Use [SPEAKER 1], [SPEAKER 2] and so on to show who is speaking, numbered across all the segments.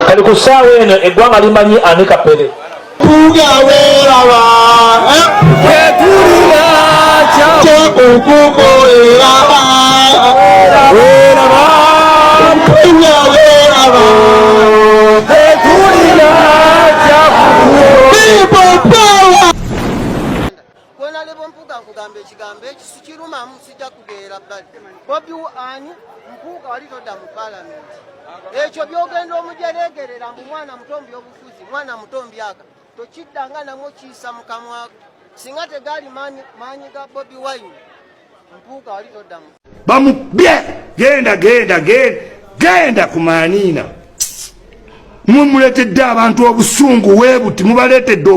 [SPEAKER 1] kali kusaawa eno eggwanga limanyi ani Kapere.
[SPEAKER 2] Mpuuga weeraba etulira kya okukolera weeraba mpuuga weeraba etulira kya okukolera.
[SPEAKER 3] Kwena lebo Mpuuga nkugamba ekigambo ekyo kirumamu sijja kubeera bbali. Bobi Wine Mpuuga wali todda mu Parliament. Ekyo byogenda omujeregerera mbu mwana mutombi obufuzi mwana mutombi aka tokiddanga namwo kiyisa mu kamwa singa tegali maanyi ga Bobi Wine Mpuuga wali todda mu
[SPEAKER 2] bamubye genda kumanina mumuletedde abantu obusungu webuti mubaletedde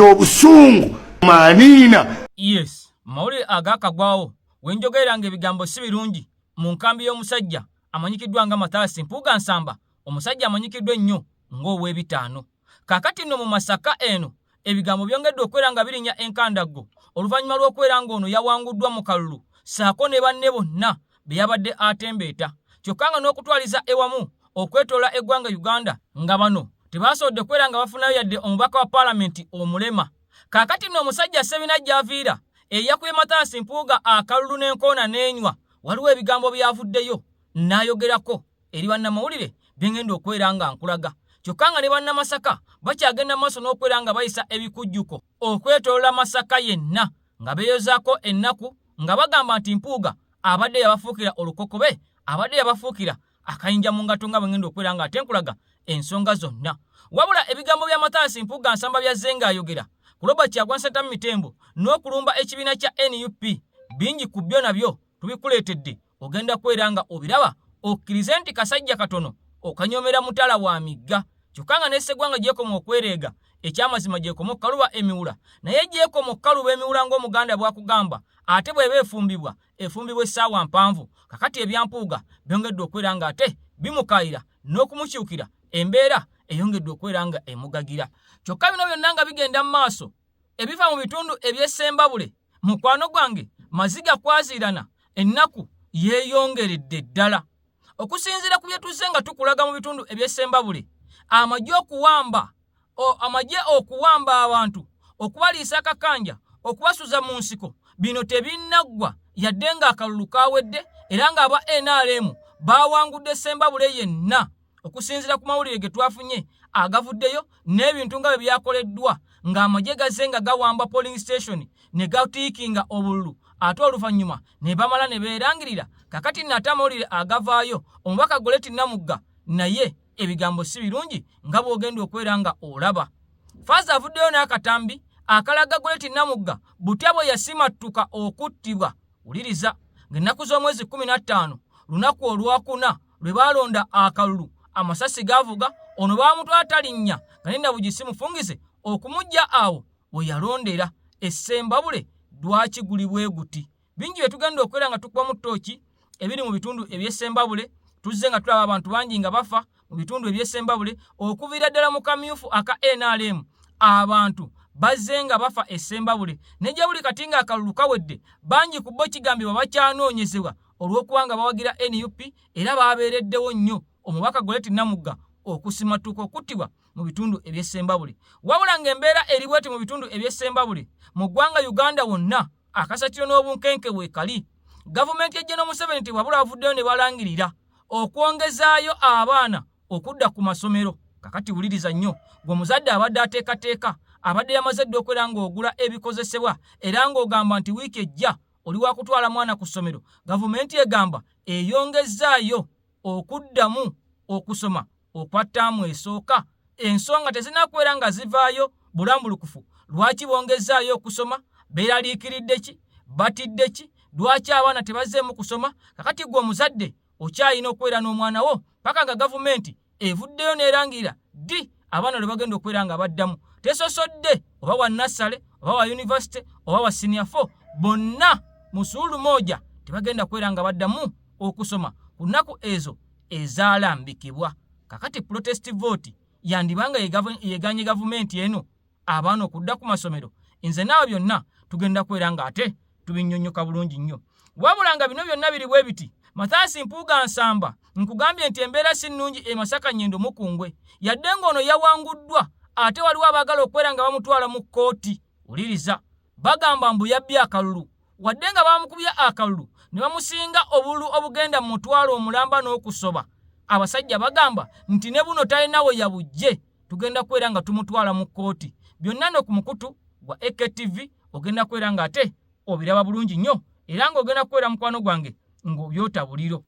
[SPEAKER 2] obusungu manina.
[SPEAKER 4] Yes, mawulire agakagwawo wenjogeranga ebigambo si birungi mu nkambi y'omusajja amanyikiddwa nga Mathias Mpuuga Nsamba, omusajja amanyikiddwa ennyo ng'ow'ebitaano. Kaakati nno mu Masaka eno ebigambo byongedde okwera nga birinya enkandaggo oluvannyuma lw'okwera ng'ono yawanguddwa mu kalulu saako ne banne bonna be yabadde atembeeta, kyokka nga n'okutwaliza ewamu okwetoola eggwanga Uganda nga bano tebaasobodde kwera nga bafunayo yadde omubaka wa Paalamenti omulema. Kaakati nno omusajja Ssebina gy'aviira eyakubye Mathias Mpuuga akalulu n'enkoona n'enywa, waliwo ebigambo byavuddeyo n'ayogerako eri bannamawulire byengenda okwera nga nkulaga, kyokka nga ne bannamasaka bakyagenda maaso n'okwera nga bayisa ebikujjuko okwetolola Masaka yenna nga beeyozaako ennaku nga bagamba nti Mpuuga abadde yabafuukira olukokobe, abadde yabafuukira akayinja mu ngato nga bwengenda okwera nga ate nkulaga ensonga zonna. Wabula ebigambo bya Mathias Mpuuga Nsamba byazze ng'ayogera ku Robert Kyagulanyi Ssentamu Mitembo n'okulumba ekibiina kya NUP bingi ku byo nabyo tubikuleetedde ogenda kwera nga obiraba okkirize nti kasajja katono okanyomera mutala wa migga, kyokka nga ne Sseggwanga gyekoma okwereega ekyamazima gyekoma okkaluba emiwula, naye gyekoma okkaluba emiwula ng'Omuganda bw'akugamba ate bw'eba efumbibwa essaawa mpanvu. Kakati ebya Mpuuga byongedde okwera nga ate bimukaayira n'okumukyukira embeera eyongedde okwera nga emugagira. Kyokka bino byonna nga bigenda mu maaso ebiva mu bitundu eby'Essembabule, mukwano gwange maziga kwaziirana ennaku yeeyongeredde ddala. Okusinziira ku bye tuzze nga tukulaga mu bitundu eby'Essembabule, amagye okuwamba abantu, okubaliisa akakanja, okubasuza mu nsiko, bino tebinnaggwa yadde ng'akalulu kawedde era ng'aba NRM baawangudde Essembabule yenna. Okusinziira ku mawulire ge twafunye agavuddeyo n'ebintu nga bwe byakoleddwa ng'amagye gazze nga gawamba polling station ne gatiikinga obululu ate oluvannyuma ne bamala ne beerangirira. Kakati nate amawulire agavaayo omubaka Goleti Namugga naye ebigambo si birungi nga bw'ogenda okwera nga olaba. Faaza avuddeyo n'akatambi akalaga Goleti Namugga butya bwe yasimattuka okuttibwa. Wuliriza, ng'ennaku z'omwezi 15 lunaku olwakuna lwe baalonda akalulu amasasi gavuga, ono baamutwala talinnya nga ne Nabugisi Mufungize okumujja awo we yalondera. Essembabule lwaki guli bwe guti? Bingi bye tugenda okwera nga tukuba mu ttooki ebiri mu bitundu eby'Essembabule. Tuzze nga tulaba abantu bangi nga bafa mu bitundu eby'Essembabule okuviira ddala mu kamyufu aka NRM. Abantu bazze nga bafa Essembabule ne gye buli kati nga akalulu kawedde bangi ku bo kigambibwa bakyanoonyezebwa olw'okuba nga bawagira NUP era baabeereddewo nnyo omubaka Goleti Namugga okusimatuka okuttibwa mu bitundu eby'Essembabule. Wabula ng'embeera eribwete mu bitundu eby'Essembabule mu ggwanga Uganda wonna akasatiro n'obunkenke weekali. Gavumenti ya General Museveni tewabula bavuddeyo ne balangirira okwongezaayo abaana okudda ku masomero. Kakati wuliriza nnyo, gwe muzadde abadde ateekateeka, abadde yamaze dda okwera ng'ogula ebikozesebwa era ng'ogamba nti wiiki ejja oli wa kutwala mwana ku ssomero. Gavumenti egamba eyongezaayo okuddamu okusoma okwa ttaamu esooka. Ensonga tezinakwera nga zivaayo bulambulukufu. Lwaki bongezaayo okusoma? Beeraliikiridde ki? Batidde ki? Lwaki abaana tebazzeemu kusoma? Kakati gwe omuzadde okyalina okwera n'omwana wo paka nga gavumenti evuddeyo n'erangirira ddi abaana lwe bagenda okwera nga baddamu. Tesosodde oba wa nassale oba wa yunivasite oba wa senior 4 bonna mu ssuulu moja tebagenda kwera nga baddamu okusoma ku nnaku ezo ezaalambikibwa. Kakati protest vote yandibanga yeganye gavumenti eno abaana okudda ku masomero. Nze naawe byonna tugenda kwera nga ate tubinnyonnyoka bulungi nnyo. Wabula nga bino byonna biri bwe biti, Mathias Mpuuga Nsamba nkugambye nti embeera si nnungi e Masaka Nnyendo Mukungwe yadde ng'ono yawanguddwa ate waliwo abaagala okwera nga bamutwala mu kkooti. Wuliriza, bagamba mbu yabbye akalulu wadde nga bamukubye akalulu ne bamusinga obululu obugenda mu mutwalo omulamba n'okusoba. Abasajja bagamba nti ne buno talina we yabujje, tugenda kwera nga tumutwala mu kkooti. Byonna no ku mukutu gwa AKTV ogenda kwera nga ate obiraba bulungi nnyo era ng'ogenda kwera mukwano gwange ng'obyota buliro.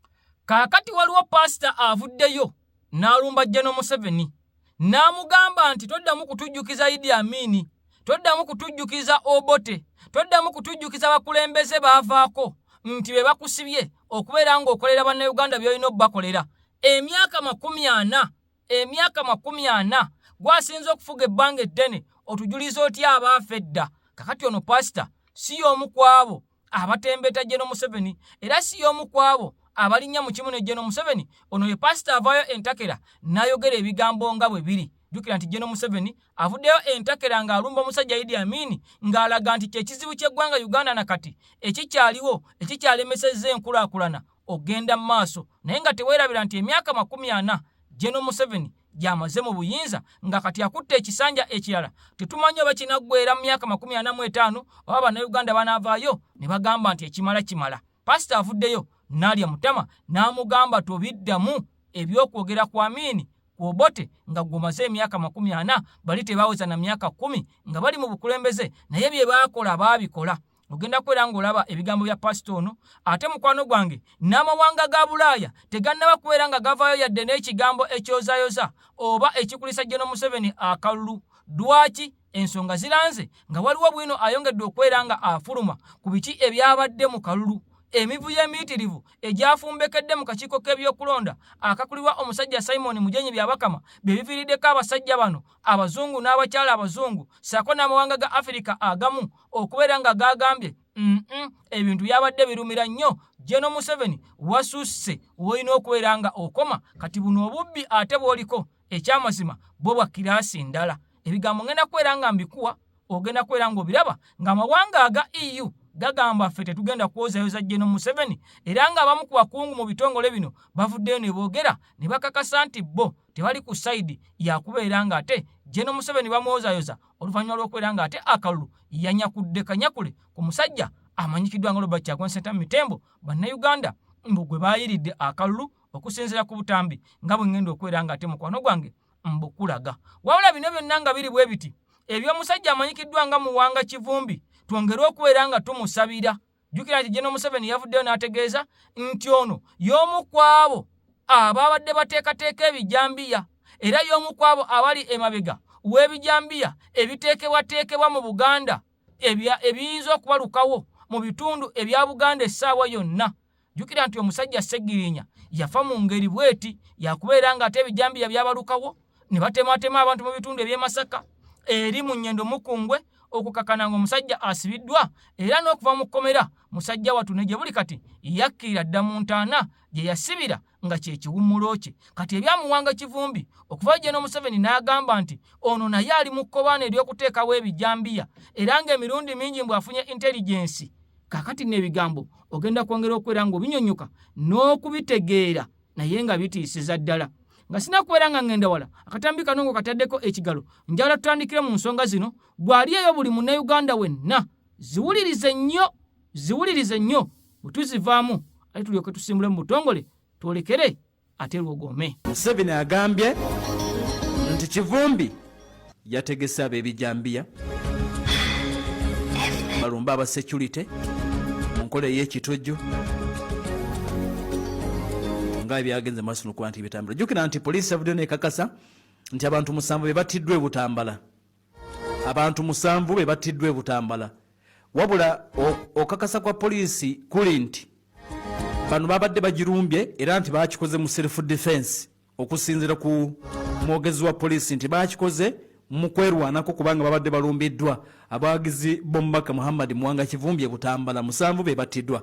[SPEAKER 4] Kaakati waliwo pasita avuddeyo n'alumba General Museveni n'amugamba nti toddamu kutujjukiza Idi Amin, toddamu kutujjukiza Obote, toddamu kutujjukiza bakulembeze baavaako nti be bakusibye okubeera ng'okolera bannayuganda by'olina obbakolera. Emyaka 40 gwasinza okufuga ebbanga eddene otujuliza otya abaafa edda. Kakati ono pasita si y'omu kwabo abatembeta General Museveni era si y'omu kwabo abalinnya mu kimu ne General Museveni. Ono ye pasita avaayo entakera n'ayogera ebigambo nga bwe biri. Jjukira nti General Museveni avuddeyo entakera ng'alumba omusajja Idi Amin ng'alaga nti kyekizibu ky'eggwanga Uganda nakati ekikyaliwo ekikyalemesezza enkulaakulana ogenda mu maaso, naye nga teweerabira nti emyaka 40 General Museveni gy'amaze mu buyinza nga kati akutte ekisanja ekirala. Tetumanyi oba kinaggweera mu myaka 45 oba bannayuganda banaavaayo ne bagamba nti ekimala. Pasita avuddeyo n'alya mutama n'amugamba tobiddamu ebyokwogera kwa Amin ku Obote nga gumaze emyaka 40 bali tebaweza na myaka 10 nga bali mu bukulembeze naye bye baakola baabikola. Ogenda kwera ng'olaba ebigambo bya pasita ono. Ate mukwano gwange n'amawanga ga Bulaaya tegannaba kubeera nga gavaayo yadde n'ekigambo ekyozaayoza oba ekikulisa General Museveni akalulu. Lwaki? Ensonga ziranze nga waliwo bwino ayongedde okwera nga afuluma ku biki ebyabadde mu kalulu. Emivuyo emiyitirivu egyafumbekedde mu kakiiko k'ebyokulonda akakulirwa omusajja Simon Mujenyi Byabakama bye biviiriddeko abasajja bano abazungu n'abakyala abazungu ssaako n'amawanga ga Afirika agamu okubeera nga gagambye ebintu byabadde birumira nnyo General Museveni wasusse woolina okubeera nga okoma kati buno obubbi ate bw'oliko ekyamazima bwo bwa kiraasi ndala. Ebigambo ngenda kwera nga mbikuwa ogenda kwera ng'obiraba ng'amawanga aga EU gagamba ffe tetugenda kwozayoza General Museveni era nga abamu ku bakungu mu bitongole bino bavuddeyo ne boogera ne bakakasa nti bo tebali ku sayidi yakubeera nga ate General Museveni bamwozayoza oluvannyuma lw'okubeera nga ate akalulu yanyakudde kanyakule ku musajja amanyikiddwa nga Robert Kyagulanyi Ssentamu Mitembo. Bannayuganda mbu gwe baayiridde akalulu okusinziira ku butambi nga bwe ngenda okubeera nga ate mukwano gwange mbukulaga. Wabula bino byonna nga biri bwe biti eby'omusajja amanyikiddwa nga Muwanga Kivumbi twongere okubeera nga tumusabira. Jjukira nti General Museveni yavuddeyo n'ategeeza nti ono y'omu kwabo ababadde bateekateeka ebijambiya era y'omu kwabo abali emabega w'ebijambiya ebiteekebwateekebwa mu Buganda ebiyinza okubalukawo mu bitundu ebya Buganda essaawa yonna. Jjukira nti omusajja Ssegirinya yafa mu ngeri bweti yakubeera nga ate ebijambiya byabalukawo ne batematema abantu mu bitundu eby'e Masaka eri mu Nnyendo Mukungwe okukakana ng'omusajja asibiddwa era n'okuva mu kkomera musajja wattu gye buli kati yakkirira dda mu ntaana gye yasibira nga kye kiwummulo kye. Kati ebyamuwanga Kivumbi okuva General Museveni n'agamba nti ono naye ali mu kkobaana ery'okuteekawo ebijambiya era ng'emirundi mingi bw'afunye intelligence. Kaakati n'ebigambo ogenda kwongera okubeera ng'obinyonyoka n'okubitegeera naye nga bitiisiza ddala. Nga sinakubeera nga ngenda wala akatambi kano ngo kataddeko ekigalo njala tutandikire mu nsonga zino gwaliyeyo buli munnayuganda wenna ziwulirize nnyo bwe tuzivaamu ate tulyoke tusimbule mu butongole twolekere ate lwogome.
[SPEAKER 5] Museveni agambye nti Kivumbi yategese ab'ebijambiya balumba aba security mu nkola ey'ekitojo nga ebyagenze maaso n'okuba nti bitambula. Jjukira nti poliisi yavuddeyo n'ekakasa nti abantu 7 be battiddwa e Butambala. Abantu 7 be battiddwa e Butambala. Wabula okakasa kwa poliisi kuli nti bano babadde bagirumbye era nti baakikoze mu self defense okusinziira ku mwogezi wa poliisi nti baakikoze mu kwerwanako kubanga babadde balumbiddwa abawagizi b'omubaka Muhammad Muwanga Kivumbi e Butambala. 7 be battiddwa.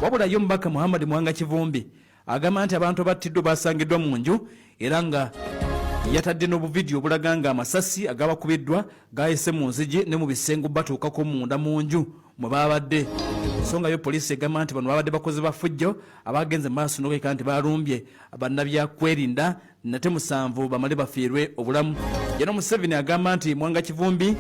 [SPEAKER 5] Wabula yo omubaka Muhammad Muwanga Kivumbi agamba nti abantu battiddwa basangiddwa mu nju era nga yatadde n'obuvidiyo obulaga nga amasasi agabakubiddwa gayise mu nzigi ne mu bisengo batuukako munda mu nju mwe babadde songa yo police egamba nti bano babadde bakoze bafujjo abagenze maaso n'okweka nti balumbye bannabyakwerinda nate 7 bamale bafiirwe obulamu. Jeno Museveni agamba nti Mwanga Kivumbi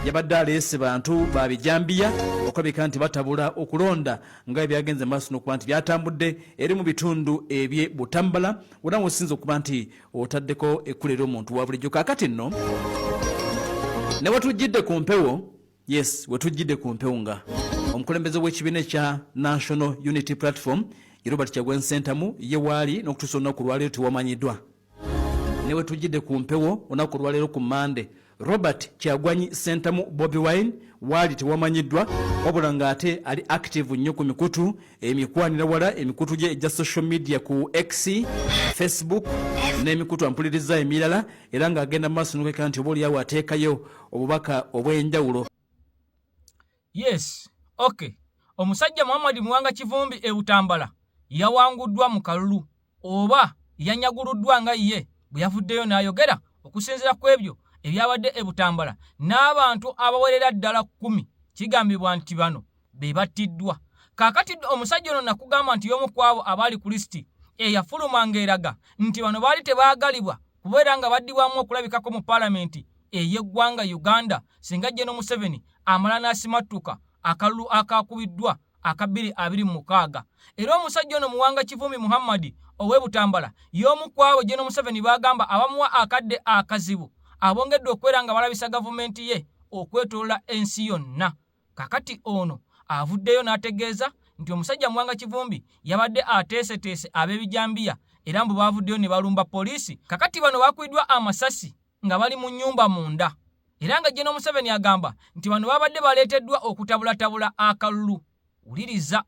[SPEAKER 5] yabadde aleese bantu babijambiya okulabika nti batabula okulonda nga ebyagenze maaso n'okuba nti byatambudde eri mu bitundu ebye Butambala wonna osinza okuba nti otaddeko ekkulero omuntu wa bulijjo. Kaakati nno ne wetujjidde ku mpewo, yes wetujjidde ku mpewo nga omukulembeze w'ekibiina ekya National Unity Platform Robert Kyagulanyi Ssentamu ye waali n'okutuusa olunaku lwaleero tewamanyiddwa. Ne wetujjidde ku mpewo olunaku lwaleero ku Mande Robert Kyagulanyi Ssentamu Bobi Wine waali tewamanyiddwa wabula ng'ate ali active nnyo ku mikutu emikwanira wala emikutu gye egya social media ku X, Facebook n'emikutu ampuliriza emirala era ng'agenda mu maaso n'okweka nti oba oliawo ateekayo obubaka obw'enjawulo.
[SPEAKER 4] Yes, okay. Omusajja Muhammad Mwanga Kivumbi e Butambala yawanguddwa mu kalulu oba yanyaguluddwa nga ye bwe yavuddeyo n'ayogera okusinziira ku ebyo ebyabadde e Butambala n'abantu abawerera ddala 10 kigambibwa nti bano be battiddwa. Kaakati omusajja ono nakugamba nti y'omu kwabo abaali ku lisiti eyafulumanga eraga nti bano baali tebaagalibwa kubeera nga baddibwamu okulabikako mu paalamenti ey'eggwanga Uganda singa Jeno Museveni amala n'asimattuka akalulu akakubiddwa aka 2026. Era omusajja ono Mwanga Kivumbi Muhammad ow'e Butambala y'omu kwabo Jeno Museveni bagamba abamuwa akadde akazibu abongedde okwera nga balabisa gavumenti ye okwetolola ensi yonna. Kakati ono avuddeyo n'ategeeza nti omusajja Mwanga Kivumbi yabadde ateeseteese ab'ebijambiya era mbu bavuddeyo ne balumba poliisi. Kakati bano bakubiddwa amasasi nga bali mu nnyumba munda. Era nga Jeno Museveni agamba nti bano babadde baleeteddwa okutabulatabula akalulu. Wuliriza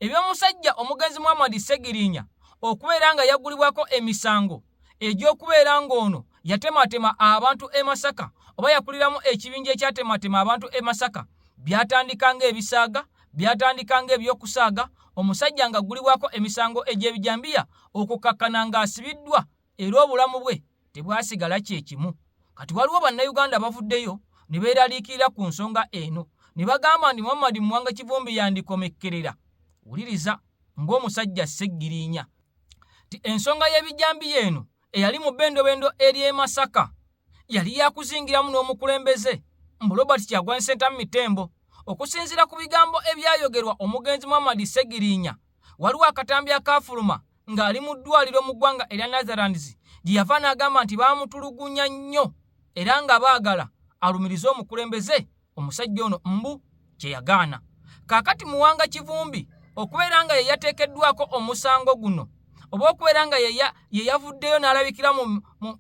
[SPEAKER 4] eby'omusajja omugenzi Muhammad Ssegirinya okubeera nga yaggulibwako emisango egy'okubeera ng'ono yatematema abantu e Masaka oba yakuliramu ekibinja ekyatematema abantu e Masaka byatandika ng'ebisaaga, byatandika ng'ebyokusaaga, omusajja nga aggulibwako emisango egy'ebijambiya okukakkana ng'asibiddwa era obulamu bwe tebwasigala kyekimu. Kati waliwo bannayuganda bavuddeyo ne beeraliikirira ku nsonga eno ne bagamba nti Muhammad Mwanga Kivumbi yandikomekkerera. Wuliriza ng'omusajja Ssegirinya ti ensonga y'ebijambiya eno eyali mu bendobendo eri Masaka yali yakuzingiramu n'omukulembeze Robert Kyagulanyi Ssentamu Mitembo. Okusinziira ku bigambo ebyayogerwa omugenzi Muhammad Ssegirinya waliwo akatambi akafuluma ng'ali mu ddwaliro mu ggwanga erya Netherlands gye yava n'agamba nti baamutulugunya nnyo era nga baagala alumirize omukulembeze omusajja ono mbu kye yagaana. Kaakati Mwanga Kivumbi okubeera nga ye yateekeddwako omusango guno oba okubeera nga ye yavuddeyo n'alabikira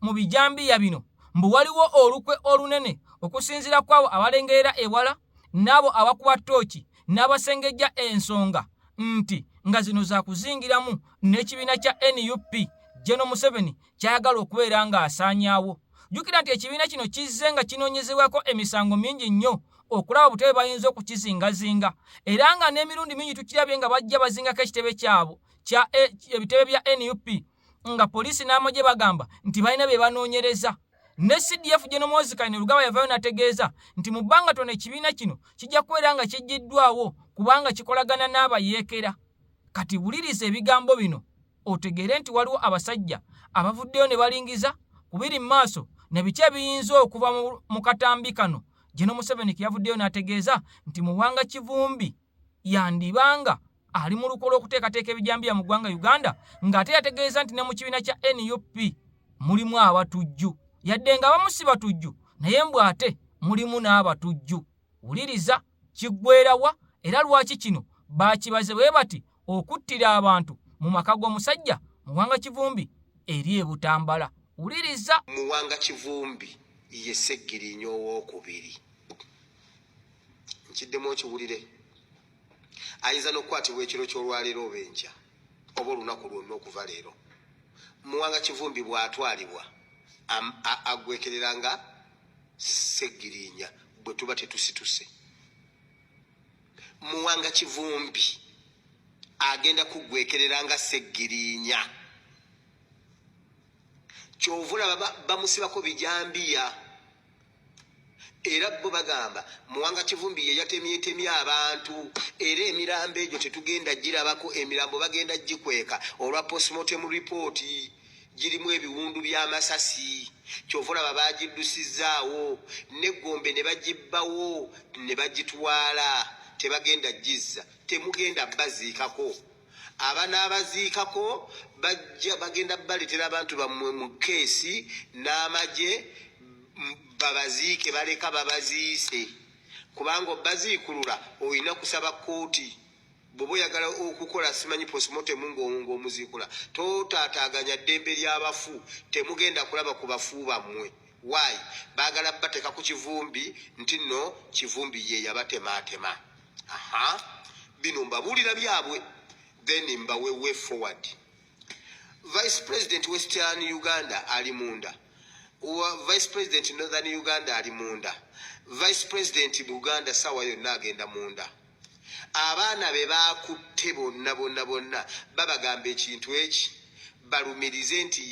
[SPEAKER 4] mu bijambiya bino mbu waliwo olukwe olunene okusinziira kwabo abalengerera ewala n'abo abakuba ttooki n'abasengejja ensonga nti nga zino za kuzingiramu n'ekibiina kya NUP Jeno Museveni kyayagala okubeera nga asaanyaawo. Jjukira nti ekibiina kino kizze nga kinoonyezebwako emisango mingi nnyo okulaba butebe bayinza okukizingazinga era nga n'emirundi mingi tukirabye nga bajja bazingako ekitebe kyabo ebitebe bya NUP nga poliisi n'amagye bagamba nti balina bye banoonyereza. Ne CDF Jeno Mozikane Lugaba yavayo n'ategeeza nti mu bbanga tono ekibiina kino kijja kubeera nga kiggiddwawo kubanga kikolagana n'abayeekera. Kati wuliriza ebigambo bino otegeere nti waliwo abasajja abavuddeyo ne balingiza kubiri mu maaso ne biki ebiyinza okuva mu katambi kano. Jeno Museveni yavuddeyo n'ategeeza nti Mwanga Kivumbi yandibanga ali mu lukola okuteekateeka ebijambiya mu ggwanga Uganda ng'ate yategeeza nti ne mu kibiina kya NUP mulimu abatujju yadde nga abamu si batujju naye mbw ate mulimu n'abatujju. Wuliriza kiggweerawa era lwaki kino baakibaze bwe bati okuttira abantu mu maka g'omusajja Mwanga Kivumbi eri e Butambala. Wuliriza
[SPEAKER 6] Mwanga Kivumbi ye Ssegirinya owookubiri nkiddemu okiwulire ayinza n'okukwatibwa ekiro ky'olwaleero oba enkya oba olunaku lwonna okuva leero. Mwanga Kivumbi bw'atwalibwa agwekerera nga Ssegirinya bwe tuba tetusituse. Mwanga Kivumbi agenda kugwekerera nga Ssegirinya kyovula bamusibako bijambiya era bo bagamba Muwanga Kivumbi ye yatemyetemye abantu era emirambo egyo tetugenda girabako emirambo bagenda gikweka olwa postmortem report girimu ebiwundu by'amasasi kyovula babagidusizaawo neggombe ne bagibbawo ne bagitwala tebagenda gizza temugenda baziikako abanaabaziikako bagenda baleetera abantu bammwe mu keesi n'amagye babaziike baleka babaziise kubanga baziikulula olina kusaba kooti bw'oba oyagala okukola simanyi postmortem ng'omuziikula tootaataaganya ddembe ly'abafu temugenda kulaba ku bafu bammwe waayi baagala bateeka ku Kivumbi nti nno Kivumbi ye yabatemaatema bino mbabuulira byabwe then mbawe way forward. Vice President Western Uganda ali munda, Vice President Northern Uganda ali munda, Vice President Buganda sawa yonna agenda munda. Abaana be bakutte bonna babagamba ekintu eki balumirize nti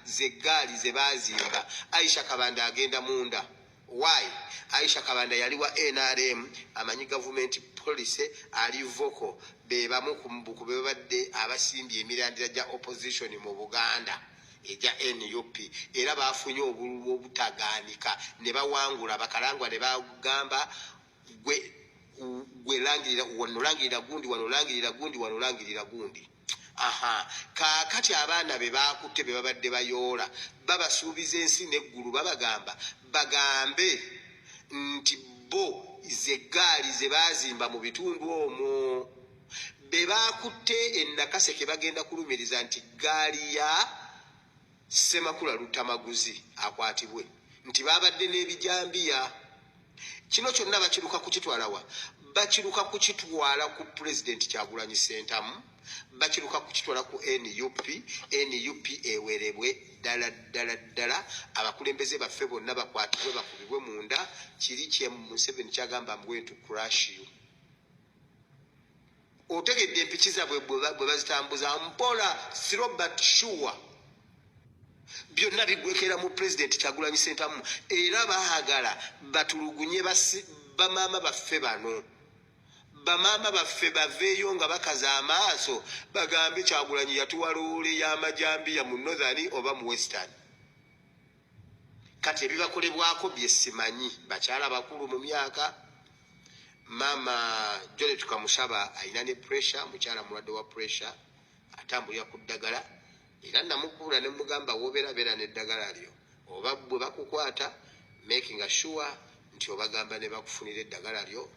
[SPEAKER 6] zeggaali ze bazimba Aisha Kabanda agenda munda. Why? Aisha Kabanda yali wa NRM amanyi government policy ali voko bebamu kumbuku bebadde abasimbye emirandira gya opposition mu Buganda eja NUP era bafunye obululu obutagaanika ne bawangula bakalangwa ne bagamba gwe langirira wanolangirira gundi kakati abaana be bakutte be babadde bayoola babasuubiza ensi neggulu babagamba bagambe nti bo zeggaali ze bazimba mu bitundu omwo be bakutte Nakaseke bagenda kulumiriza nti gaali ya Semakula Lutamaguzi akwatibwe nti babadde n'ebijambiya. Kino kyonna bakiruka kukitwalawa, bakiruka kukitwala ku President Kyagulanyi Ssentamu, bakiruka kukitwala ku NUP ewerebwe ddala abakulembeze baffe bonna bakwatibwe bakubibwe munda. Kiri kye Museveni kyagamba mbwe to crash you. Otegedde empiki zaabwe bwe bazitambuza mpola slow but sure. Byonna bigwekera mu President Kyagulanyi Ssentamu era baagala batulugunye bamaama baffe bano. Bamaama baffe baveeyo nga bakaza amaaso bagambe Kyagulanyi yatuwaloole y'amajambiya mu Northern oba mu Western. Kati ebibakolebwako bye simanyi bakyala bakulu mu myaka. Mama Jolet Kamusaba alina ne pressure, mukyala mulwadde wa pressure atambulira ku ddagala era namukubula ne mugamba wobeerabeera n'eddagala lyo oba bwe bakukwata making sure nti obagamba ne bakufunira eddagala lyo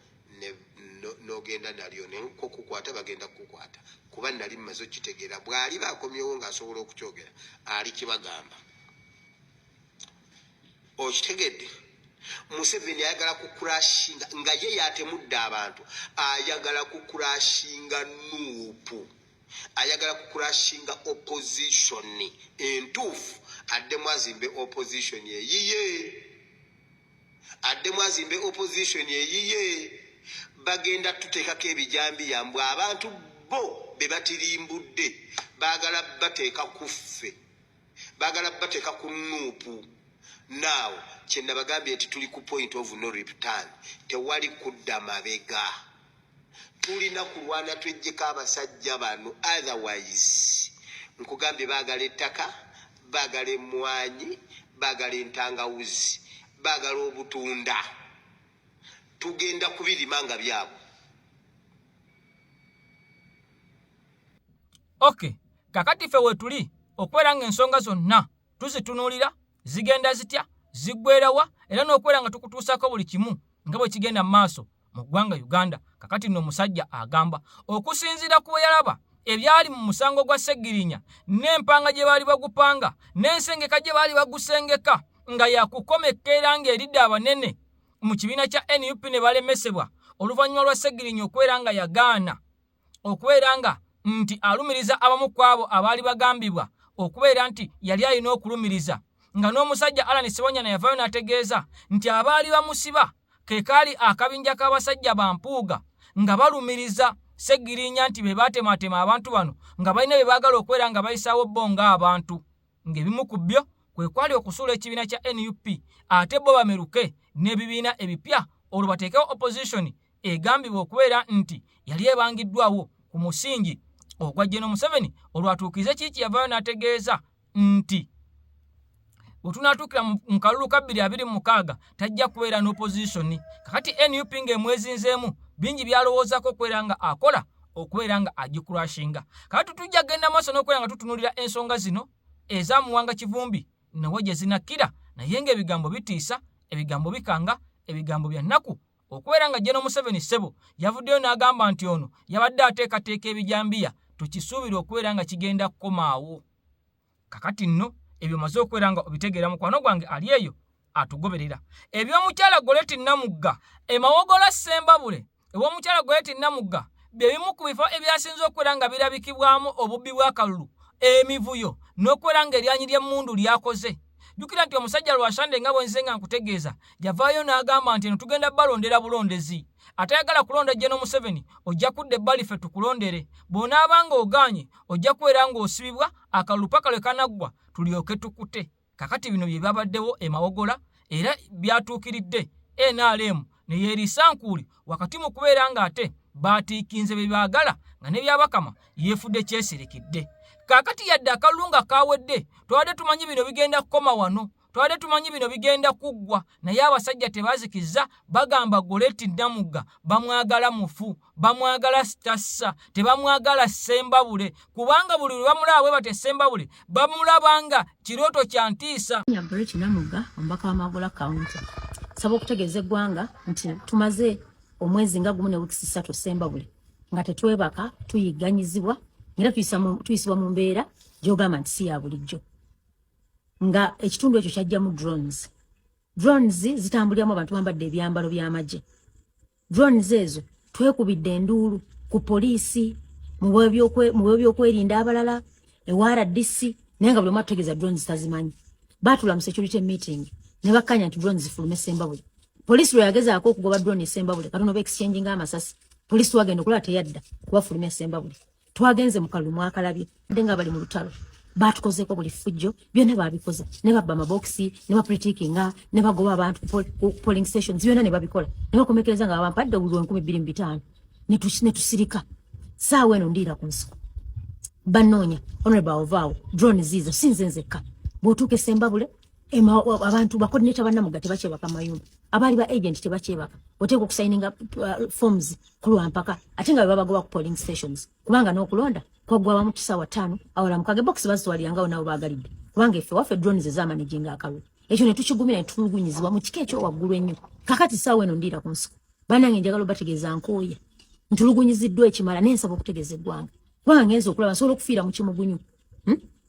[SPEAKER 6] n'ogenda nalyo nenko kukwata bagenda kukwata kuba nali mmaze okitegeera bw'ali bakomyewo ng'asobola okukyogera ali kibagamba. Okitegedde Museveni ayagala kukurashinga nga ye yatemudde abantu, ayagala kukurashinga nuupu, ayagala kukurashinga opposition entuufu addemu azimbe opposition yeyiye, addemu azimbe opposition yeyiye. Bagenda tuteekako ebijambi yambwe abantu bo be batirimbudde baagala bateeka kuffe, baagala bateeka ku nuupu. Now kyenda bagambye nti tuli ku point of no return, tewali kudda mabega, tulina kulwana twejjeko abasajja bano, otherwise nkugambye baagala ettaka, baagala emmwanyi, baagala entangawuzi, baagala obutunda, tugenda kubirima nga byabwe.
[SPEAKER 4] Okay, kakati ffe wetuli okwera nga ensonga zonna tuzitunuulira zigenda zitya, ziggwerawa, era n'okwera nga tukutuusako buli kimu nga bwe kigenda mu maaso mu ggwanga Uganda. Kakati nno omusajja agamba okusinziira ku bwe yalaba ebyali mu musango gwa Sseggirinya n'empanga gye baali bagupanga n'ensengeka gye baali bagusengeka nga yakukomekera ng'eridde abanene mu kibiina kya NUP ne balemesebwa oluvannyuma lwa Sseggirinya okwera nga yagaana okubeera nga nti alumiriza abamu ku abo abaali bagambibwa okubeera nti yali alina okulumiriza, nga n'omusajja Alan Sewanyana yavaayo n'ategeeza nti abaali bamusiba ke kaali akabinja k'abasajja bampuuga nga balumiriza Sseggirinya nti be baatematema abantu bano nga balina bye baagala okwera nga bayisaawo bo ng'abantu, ng'ebimu ku byo kwe kwali okusuula ekibiina kya NUP ate bo bameruke n'ebibiina ebipya olwo bateekewo opposition egambibwa okubeera nti yali ebangiddwawo ku musingi ogwa General Museveni olwatuukize kiki yavaayo n'ategeeza nti otunatuukira mu kalulu ka 2026 tajja kubeera n'opposition. Kakati NUP ng'emwezinzeemu bingi byalowoozaako okubeera nga akola okubeera nga agikurashinga. Kakati tujja genda maaso n'okubeera nga tutunulira ensonga zino ez'amuwanga Kivumbi nawe gye zinakkira, naye ng'ebigambo bitiisa, ebigambo bikanga, ebigambo bya nnaku, okubeera nga General Museveni ssebo yavuddeyo n'agamba nti ono yabadde ateekateeka ebijambiya, tukisuubira okubeera nga kigenda kukomaawo. Kakati nno ebyo maze okubeera nga obitegeera mukwano gwange ali eyo atugoberera. Eby'omukyala Goleti Namugga emawogola Ssembabule ew'omukyala Goleti Namugga bye bimu ku bifo ebyasinze okubeera nga birabikibwamu obubbi bw'akalulu, emivuyo n'okubeera nga eryanyi ly'emmundu lyakoze. Jjukira nti omusajja Lwashande nga bwe nze nga nkutegeeza yavaayo n'agamba nti eno tugenda balondera bulondezi. Atayagala kulonda General Museveni ojja kudda ebbali ffe tukulondere. Bw'onaabanga ogaanye ojja kubeera ng'osibibwa akalulu paka lwe kanaggwa tulyoke tukute. Kakati bino bye byabaddewo emawogola era byatuukiridde NRM ne yeeriisa nkuuli wakati mu kubeera ng'ate baatiikinze bye baagala nga ne byabakama yeefudde kyesirikidde. Kakati yadde akalulu nga kaawedde twadde tumanyi bino bigenda kukoma wano, twadde tumanyi bino bigenda kuggwa, naye abasajja tebaazikizza bagamba Goleti Namugga bamwagala mufu, bamwagala sitassa, tebamwagala Ssembabule, kubanga buli lwe bamulaba bwe bate Ssembabule bamulabanga kirooto kya ntiisa.
[SPEAKER 7] Goleti Namugga omubaka w'Amagola County saba okutegeeza eggwanga nti tumaze omwezi nga gumu ne wiiki 3 Ssembabule nga tetwebaka tuyigganyizibwa era tuyisibwa mu mbeera gy'ogamba nti si ya bulijjo, nga ekitundu ekyo kyajjamu drones zitambuliramu abantu bambadde ebyambalo by'amagye. Drones ezo twekubidde enduulu ku poliisi, mu byokwerinda abalala, ewa RDC, naye nga buli omu atutegeeza drones tazimanyi. Baatula mu security meeting ne bakkanya nti drones zifulume Ssembabule. Poliisi lwe yagezaako okugoba drone Ssembabule katono ba exchange ng'amasasi, poliisi twagenda okulaba teyadda kubafulumya Ssembabule. Twagenze mu kalulu mwakalabye nga bali mu lutalo, baatukozeeko buli ffujjo byonna babikoze, ne babba amabokisi ne bapritikinga ne bagoba abantu ku polling stations, byonna ne babikola ne bakomekereza nga bampadde obuli 2500 ne tusirika. Saawa eno ndiira ku nsiko banoonya honorable Ovaawo drone zizo sinze nzekka. Bw'otuuka Ssembabule abantu bakoordinata bannamugga tebakyebaka mayumba, abaali ba agent tebakyebaka, oteeka okusayininga forms ku lwampaka ate nga babagoba ku polling stations, kubanga n'okulonda kwaggwawamu kisaawa 5 awala mukage box bazitwalirangawo nabo baagalidde, kubanga effe waffe drones ez'amanaginga akalulu ekyo ne tukigumira ne tutulugunyizibwa mu kika ekyo waggulu ennyo. Kakati saawa eno ndiira ku nsiko bannange njagala obategeeza nkooya ntulugunyiziddwa ekimala n'ensaba okutegeeza eggwanga kubanga ngenza okulaba nsobola okufiira mu kimugunyu.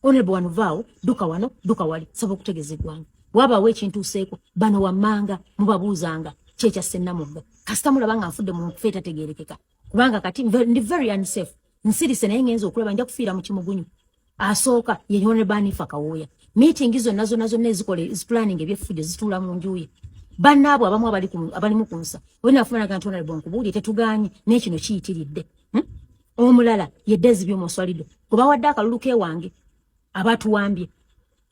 [SPEAKER 7] Honorable Ovaawo duka wano duka wali saba okutegeeza eggwanga wabaawo ekintuuseeko bano wammanga mubabuuzanga kyekya Ssennamugga kasita mulaba nga nfudde mu nkufa etategeerekeka kubanga kati ndi very unsafe nsirise naye ngenza okulaba nja kufiira mu kimugunyu. Asooka ye Honorable Anifa Kawooya. Meeting zonna ezikola planning ebyeffujjo zituula mu njuye bannaabo abamu abalimu ku nsa wenaafumanaga nti Honorable nkubuulye tetuganye n'ekino kiyitiridde. Omulala ye Dezi by'Omoswalido kubawadde akalulu kewange abatuwambye.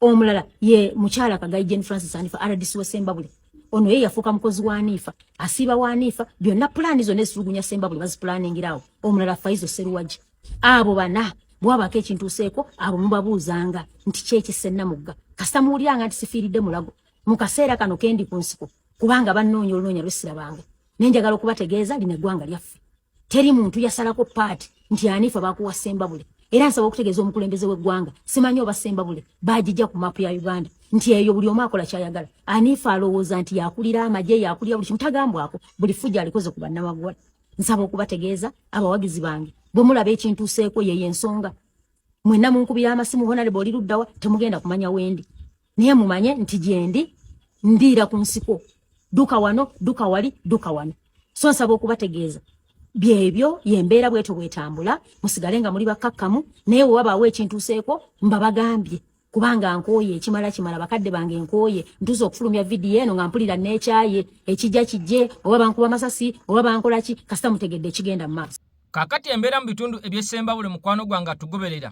[SPEAKER 7] Omulala ye mukyala Kagayi Jane Francis Anifa RDC wa Ssembabule, ono ye yafuuka mukozi wa Anifa, asiiba wa Anifa, byonna pulaani zonna ezitulugunya Ssembabule bazipulaaningirawo. Omulala Faizo Seruwaji. Abo bana bwabako ekintuuseeko abo mubabuuzanga nti kyeki Ssennamugga kasita muwulyanga nti sifiiridde mulago mu kaseera kano kendi ku nsiko kubanga bannoonya olunoonya lwessirabanga. Nenjagala okubategeeza lino eggwanga lyaffe teri muntu yasalako paati nti Anifa bakuwa Ssembabule. Era nsaba okutegeeza omukulembeze w'eggwanga simanyi oba Ssembabule baagijja ku maapu ya Uganda nti eyo buli omu akola kyayagala. Anifa alowooza nti yakulira amagye yakulira buli kimu tagambwako buli ffujjo alikoze ku bannamagwala. Nsaba okubategeeza abawagizi bange bwe mulaba ekintuuseeko yeyo ensonga mwenna munkubira amasimu Honorable oli luddawa temugenda kumanya wendi naye mumanye nti gyendi ndiira ku nsiko duka wano duka wali duka wano. So nsaba okubategeeza byebyo yembeera bweto bwetambula musigale nga muli bakakkamu naye wabaawo ekintuuseeko mbabagambye kubanga nkooye ekimala bakadde bange nkooye ntuusa okufulumya vidiyo eno nga mpulira n'ekyaye ekijja kijje oba bankuba masasi oba bankola ki kasita mutegedde ekigenda mu maaso.
[SPEAKER 4] Kakati embeera mu bitundu eby'Essembabule mukwano gwange atugoberera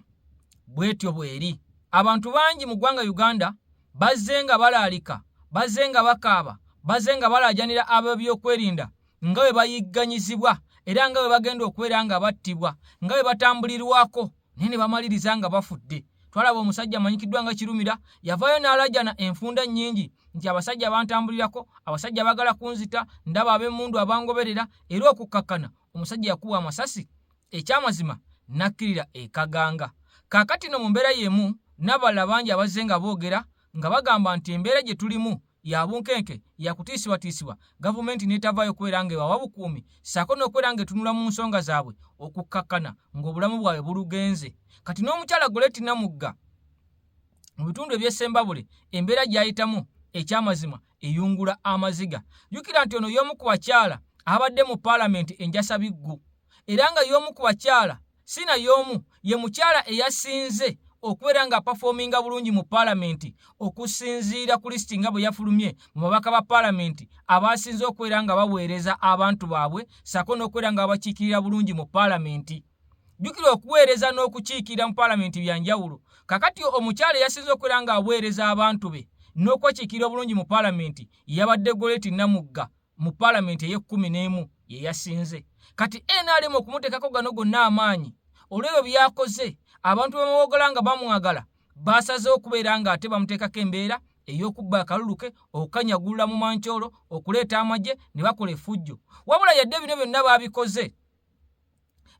[SPEAKER 4] bwetyo bweri. Abantu bangi mu ggwanga Uganda bazze nga balaalika, bazze nga bakaaba, bazenga balajanira ab'ebyokwerinda nga bwe bayigganyizibwa era nga bwe bagenda okubeera nga battibwa nga bwe batambulirwako naye ne bamaliriza nga bafudde. Twalaba omusajja amanyikiddwa nga Kirumira yavaayo n'alajana enfunda nnyingi nti abasajja bantambulirako, abasajja bagala kunzita, ndaba ab'emmundu abangoberera, era okukakkana omusajja yakubwa amasasi. Ekyamazima nakkirira ekaganga. Kaakati no mu mbeera y'emu n'abalala bangi abazze nga boogera nga bagamba nti embeera gye tulimu ya bunkenke, ya kutiisibwatiisibwa, gavumenti n'etavaayo kubeera nga ewawa bukuumi ssaako n'okubeera nga etunula mu nsonga zaabwe okukkakkana ng'obulamu bwabwe bulugenze. Kati n'omukyala Goretti Namugga mu bitundu eby'Essembabule embeera gy'ayitamu ekyamazima eyungula amaziga. Jjukira nti ono y'omu ku bakyala abadde mu paalamenti enjasabiggu era nga y'omu ku bakyala sina y'omu ye mukyala eyasinze okubeera nga performinga bulungi mu paalamenti okusinziira ku lisiti nga bwe yafulumye mu babaka ba paalamenti abasinze okubeera nga baweereza abantu baabwe ssaako n'okubeera nga babakiikirira bulungi mu paalamenti. Jjukira okuweereza n'okukiikirira mu paalamenti bya njawulo. Kakati omukyala eyasinze okubeera nga aweereza abantu be n'okwekiikirira bulungi mu paalamenti yabadde Goretti Namugga mu paalamenti ey'e11 ye yasinze. Kati NRM okumuteekako gano gonna amaanyi olw'ebyo byakoze abantu bamwogola nga bamwagala basazeewo okubeera nga ate bamuteekako embeera ey'okubba akaluluke, okukanyagulula mu mancoolo, okuleeta amagye ne bakola effujjo. Wabula yadde bino byonna baabikoze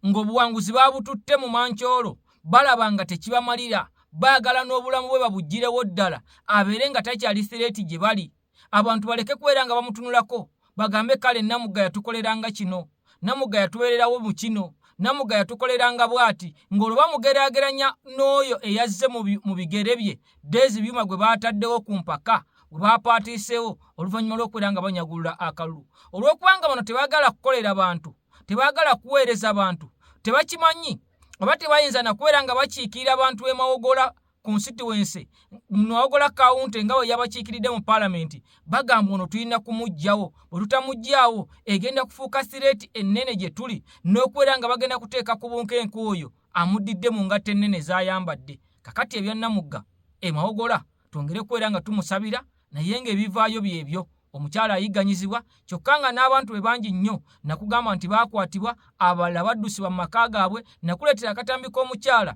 [SPEAKER 4] ng'obuwanguzi baabututte mu mancoolo, balaba nga tekibamalira, baagala n'obulamu bwe babuggirewo ddala abeere nga takyali threati gye bali. Abantu baleke kubeera nga bamutunulako bagambe kale Namugga yatukoleranga kino, Namugga yatubeererawo mu kino, Namugga yatukoleranga bw'ati, ng'olwo bamugeraageranya n'oyo eyazze mu bigere bye Daisy Byuma gwe baataddewo ku mpaka gwe baapaatiisewo oluvannyuma lw'okubeera nga banyagulula akalulu. Olw'okubanga bano tebaagala kukolera bantu, tebaagala kuweereza bantu, tebakimanyi oba tebayinza na kubeera nga bakiikirira abantu b'emawogola constituency mawogola kawunti nga bwe yabakiikiridde mu paalamenti, bagamba ono tulina kumuggyawo, bwe tutamuggyaawo egenda kufuuka threat ennene gye tuli n'okubeera nga bagenda kuteeka ku bunkenke oyo amuddidde mu ngatta ennene z'ayambadde. Kakati ebya Namugga emawogola twongere kubeera nga tumusabira naye ng'ebivaayo byebyo. Omukyala ayigganyizibwa kyokka nga n'abantu be bangi nnyo nakugamba nti baakwatibwa, abalala baddusibwa mu maka gaabwe. Nakuleetera akatambi k'omukyala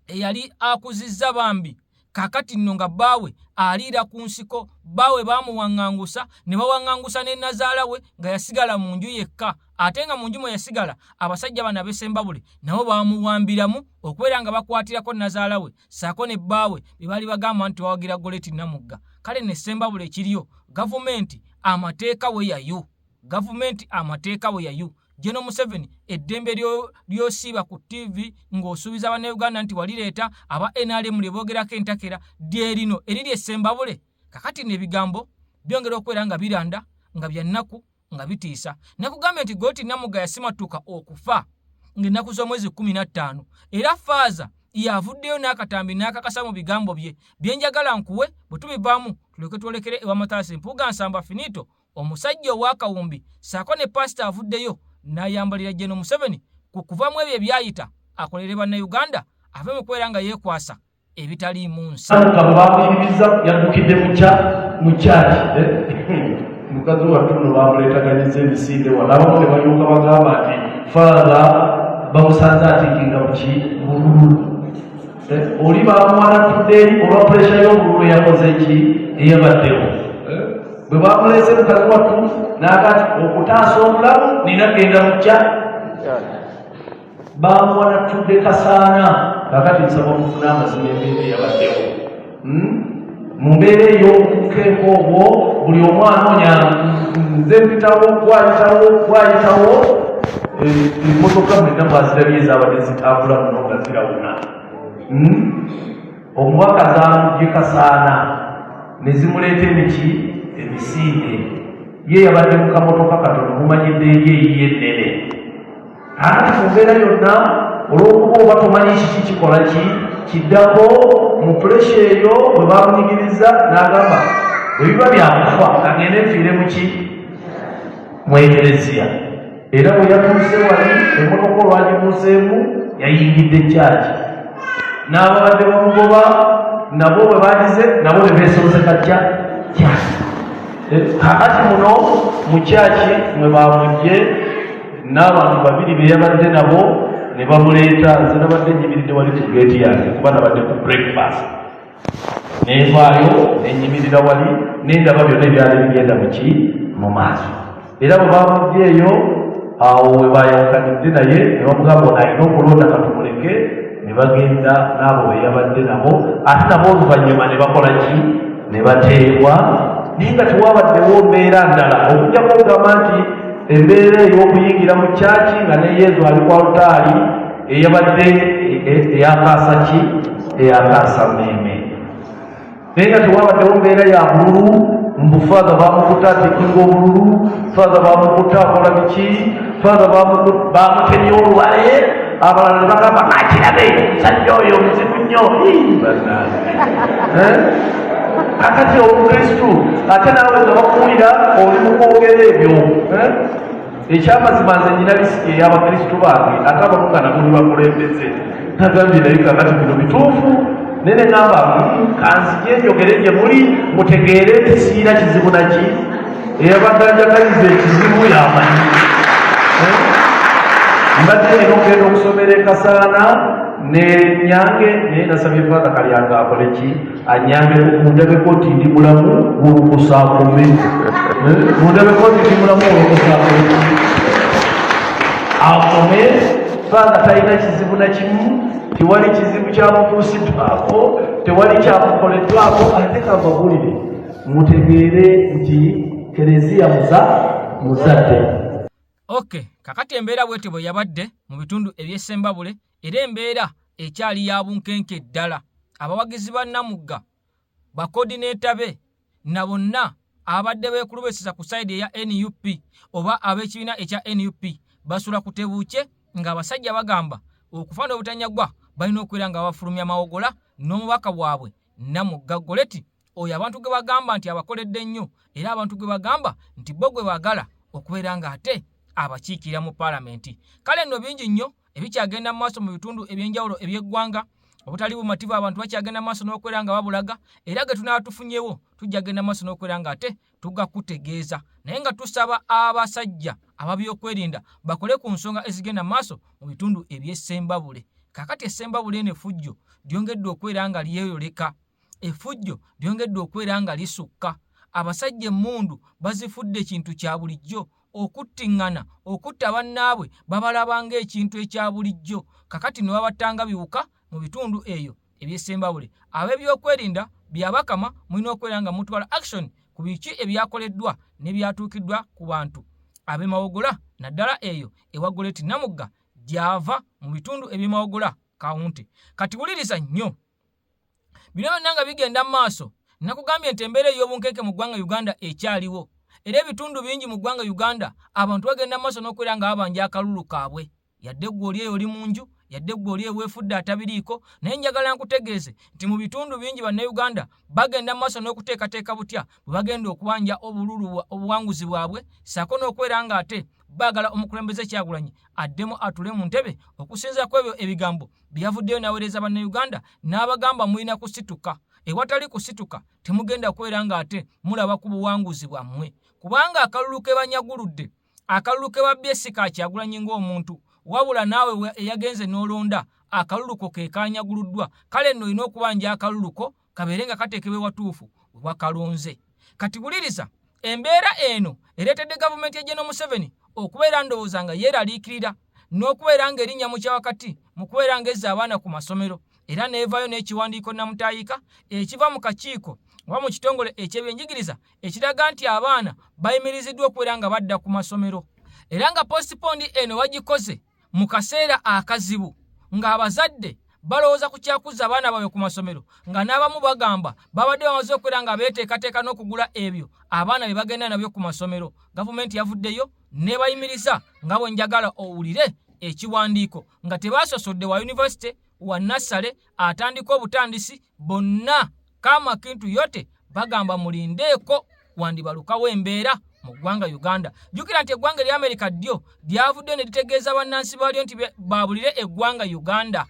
[SPEAKER 4] eyali akuzizza bambi, kakati nno nga bbaawe aliira ku nsiko, bbaawe baamuwaŋŋangusa ne bawaŋŋangusa ne nazaala we nga yasigala mu nju yekka, ate nga mu nju mwe yasigala abasajja bano ab'Essembabule nabo baamuwambiramu okubeera nga bakwatirako nazaala we ssaako ne bbaawe be baali bagamba nti bawagira Goretti Namugga. Kale n'Essembabule ekiriyo gavumenti amateeka we yayo, gavumenti amateeka we yayo. Jeno Museveni eddembe lyosiiba ku TV ng'osuubiza Bannayuganda nti walireeta aba NRM lye boogerako entakera lyerino eriri Essembabule. Kakati n'ebigambo byongera okubeera nga biranda nga bya nnaku nga bitiisa. Nakugambye nti Goretti Namugga yasimatuka okufa ng'ennaku z'omwezi 15 era Faaza yavuddeyo n'akatambi n'akakasa mu bigambo bye byenjagala nkuwe bwe tubivaamu tuleke twolekere ewa Matasi Mpuuga Nsamba Finito omusajja ow'akawumbi ssaako ne pasita avuddeyo n'ayambalira Jeno Museveni ku kuvamu ebyo ebyayita akolere Bannayuganda ave mu kubeera nga yeekwasa ebitaliimu nsi.
[SPEAKER 8] Bamuyimiriza yaddukidde mu kyaki mukazi wattuno bamuleetaganyiza emisinde wala abamu ne balyoka bagamba nti Faaza bamusanze atiikinga muki bululu. Oli bamuwanatudde eri olwa puresha y'obululu yakoze ki eyabaddewo. Bwe bamuleese mukazi wattu n'agati okutaasa obulamu nina genda mukya bamuwanatudde kasaana. Kakati nsaba okufuna amazima embeera eyabaddewo mu mbeera ey'obukenke obwo buli omu anoonya nze mpitawo gwayitawo emmotoka mwena mwazirabye ezabadde zitambula muno nga zirawuna. Omubaka zamugye kasaana ne zimuleeta emisinde ye yabadde mu kamotoka katono mumanyidde eyiye ennene. Ate mu mbeera yonna olw'okuba oba tomanyi kiki kikola kiddako mu puresha eyo bwe bamunyigiriza n'agamba ebiba byakufa agende nfiire muki mu ekereziya. Era bwe yatuuse wali emmotoka olwagibuuseemu yayingidde ekyaki n'ababadde bamugoba nabo bwe bagize nabo ne beesooze kajja kyaki. kakati muno mu kyaki mwe bamugye n'abantu babiri be yabadde nabo ne bamuleeta nze nabadde nyimiridde wali ku geeti yange kuba nabadde ku breakfast nevaayo nenyimirira wali nendaba byonna ebyali bigenda muki mu maaso era bwe bamugyeeyo awo we bayankanidde naye ne bamugamba ono alina okulonda katumuleke ne bagenda n'abo be yabadde nabo ate nabo oluvannyuma ne bakola ki ne bateebwa naye nga tewabaddewo mbeera ndala okujjako okugamba nti embeera ey'okuyingira mu kyaki nga ne yezu ali ku alutaali eyabadde eyakaasa ki eyakaasa mmeeme naye nga tewabaddewo mbeera ya bululu mbu faaza bamukuta atekinga obululu faaza bamukuta akola biki faaza bamutemya olubale abalala ne bagamba akirabe musajja oyo muzibu nnyo kakati obukristu ate naawe nga bakuwulira oli mukwogera ebyo ekyamazima nze nyina lisiki ey'abakristu bange ate abamu nga nabuli bakulembeze nagambye naye kakati bino bituufu nene ngamba kanzije njogere gye muli mutegeere nti siina kizibu naki eyabagganjagaliza ekizibu yamanyi mbadde nina okugenda okusomera ekasaana nenyange naye nasabye faata kalyanga akole ki anyange mundabeko nti ndi mulamu wolukusaakume mundabeko nti ndi mulamu wolukusaakume akome faata talina kizibu nakimu tewali kizibu kyamutuusiddwako tewali kyamukoleddwako ate kambabulire mutegeere nti kereziya muzadde.
[SPEAKER 4] Okay, kakati embeera bwete bwe yabadde mu bitundu eby'Essembabule era embeera ekyali ya bunkenke ddala. Abawagizi ba Namugga bakoodineeta be na bonna abadde beekulubisiza ku sayidi eya NUP oba ab'ekibiina ekya NUP basula ku tebuukye ng'abasajja bagamba okufaana obutanyagwa balina okubeera nga bafulumya mawogola n'omubaka bwabwe Namugga Goleti oyo abantu gwe bagamba nti abakoledde nnyo era abantu gwe bagamba nti bo gwe baagala okubeera nga ate abakiikira mu paalamenti. Kale nno bingi nnyo ebikyagenda mu maaso mu bitundu eby'enjawulo eby'eggwanga obutali bumativu abantu bakyagenda mu maaso n'okubeera nga babulaga era ge tunaaba tufunyewo tujja genda mu maaso n'okubeera nga ate tugakutegeeza naye nga tusaba abasajja ababyokwerinda bakole ku nsonga ezigenda mu maaso mu bitundu eby'Essembabule. Kakati Essembabule n'effujjo lyongedde okubeera nga lyeyoleka, effujjo lyongedde okubeera nga lisukka. Abasajja emmundu bazifudde ekintu kya bulijjo, okuttiŋŋana okutta bannaabwe babalaba ng'ekintu ekya bulijjo. Kakati ne babattanga biwuka mu bitundu eyo eby'Essembabule. Ab'ebyokwerinda byabakama mulina okubeera nga mutwala action ku biki ebyakoleddwa ne byatuukiddwa ku bantu ab'emawogola naddala eyo ewa Goleti Namugga gyava mu bitundu eby'emawogola kawunti. Kati wuliriza nnyo bino byonna nga bigenda mu maaso nakugambye nti embeera ey'obunkenke mu ggwanga Uganda ekyaliwo era ebitundu bingi mu ggwanga Uganda abantu bagenda mu maaso n'okubeera nga babanja akalulu kaabwe yadde ggwe oli eyo oli mu nju yadde ggwe oli eweefudde atabiriiko naye njagala nkutegeeze nti mu bitundu bingi bannayuganda bagenda mu maaso n'okuteekateeka butya bwe bagenda okubanja obululu obuwanguzi bwabwe ssaako n'okubeera nga ate baagala omukulembeze Kyagulanyi addemu atule mu ntebe okusinza ku ebyo ebigambo byavuddeyo n'aweereza bannayuganda n'abagamba mulina kusituka. Ewatali kusituka temugenda kubeera nga ate mulaba ku buwanguzi bwammwe kubanga akalulu ke banyaguludde akalulu ke babbye si ka Kyagulanyi ng'omuntu wabula naawe eyagenze n'olonda akaluluko ke kanyaguluddwa. Kale nno olina okubanja akaluluko kabeere nga kateekebwa watuufu we wakalonze. Kati wuliriza embeera eno ereetedde gavumenti ya General Museveni okubeera ndowooza nga yeeraliikirira n'okubeera ng'erinnya mu kyawakati mu kubeera ng'ezza abaana ku masomero era neevaayo n'ekiwandiiko namutaayika ekiva mu kakiiko oba mu kitongole eky'ebyenjigiriza ekiraga nti abaana bayimiriziddwa okubeera nga badda ku masomero era nga postpondi eno wagikoze mu kaseera akazibu ng'abazadde balowooza ku kyakuzza abaana baabwe ku masomero nga n'abamu bagamba babadde bamaze okubeera nga beeteekateeka n'okugula ebyo abaana bye bagenda nabyo ku masomero. Gavumenti yavuddeyo ne bayimiriza nga bwe njagala owulire ekiwandiiko nga tebaasosodde wa yunivasite wa Nassale atandika obutandisi bonna kama kintu yote bagamba mulindeeko wandibalukawo embeera mu ggwanga Uganda. Jjukira nti eggwanga erya Amerika ddyo lyavudde ne litegeeza bannansi baalyo nti baabulire eggwanga Uganda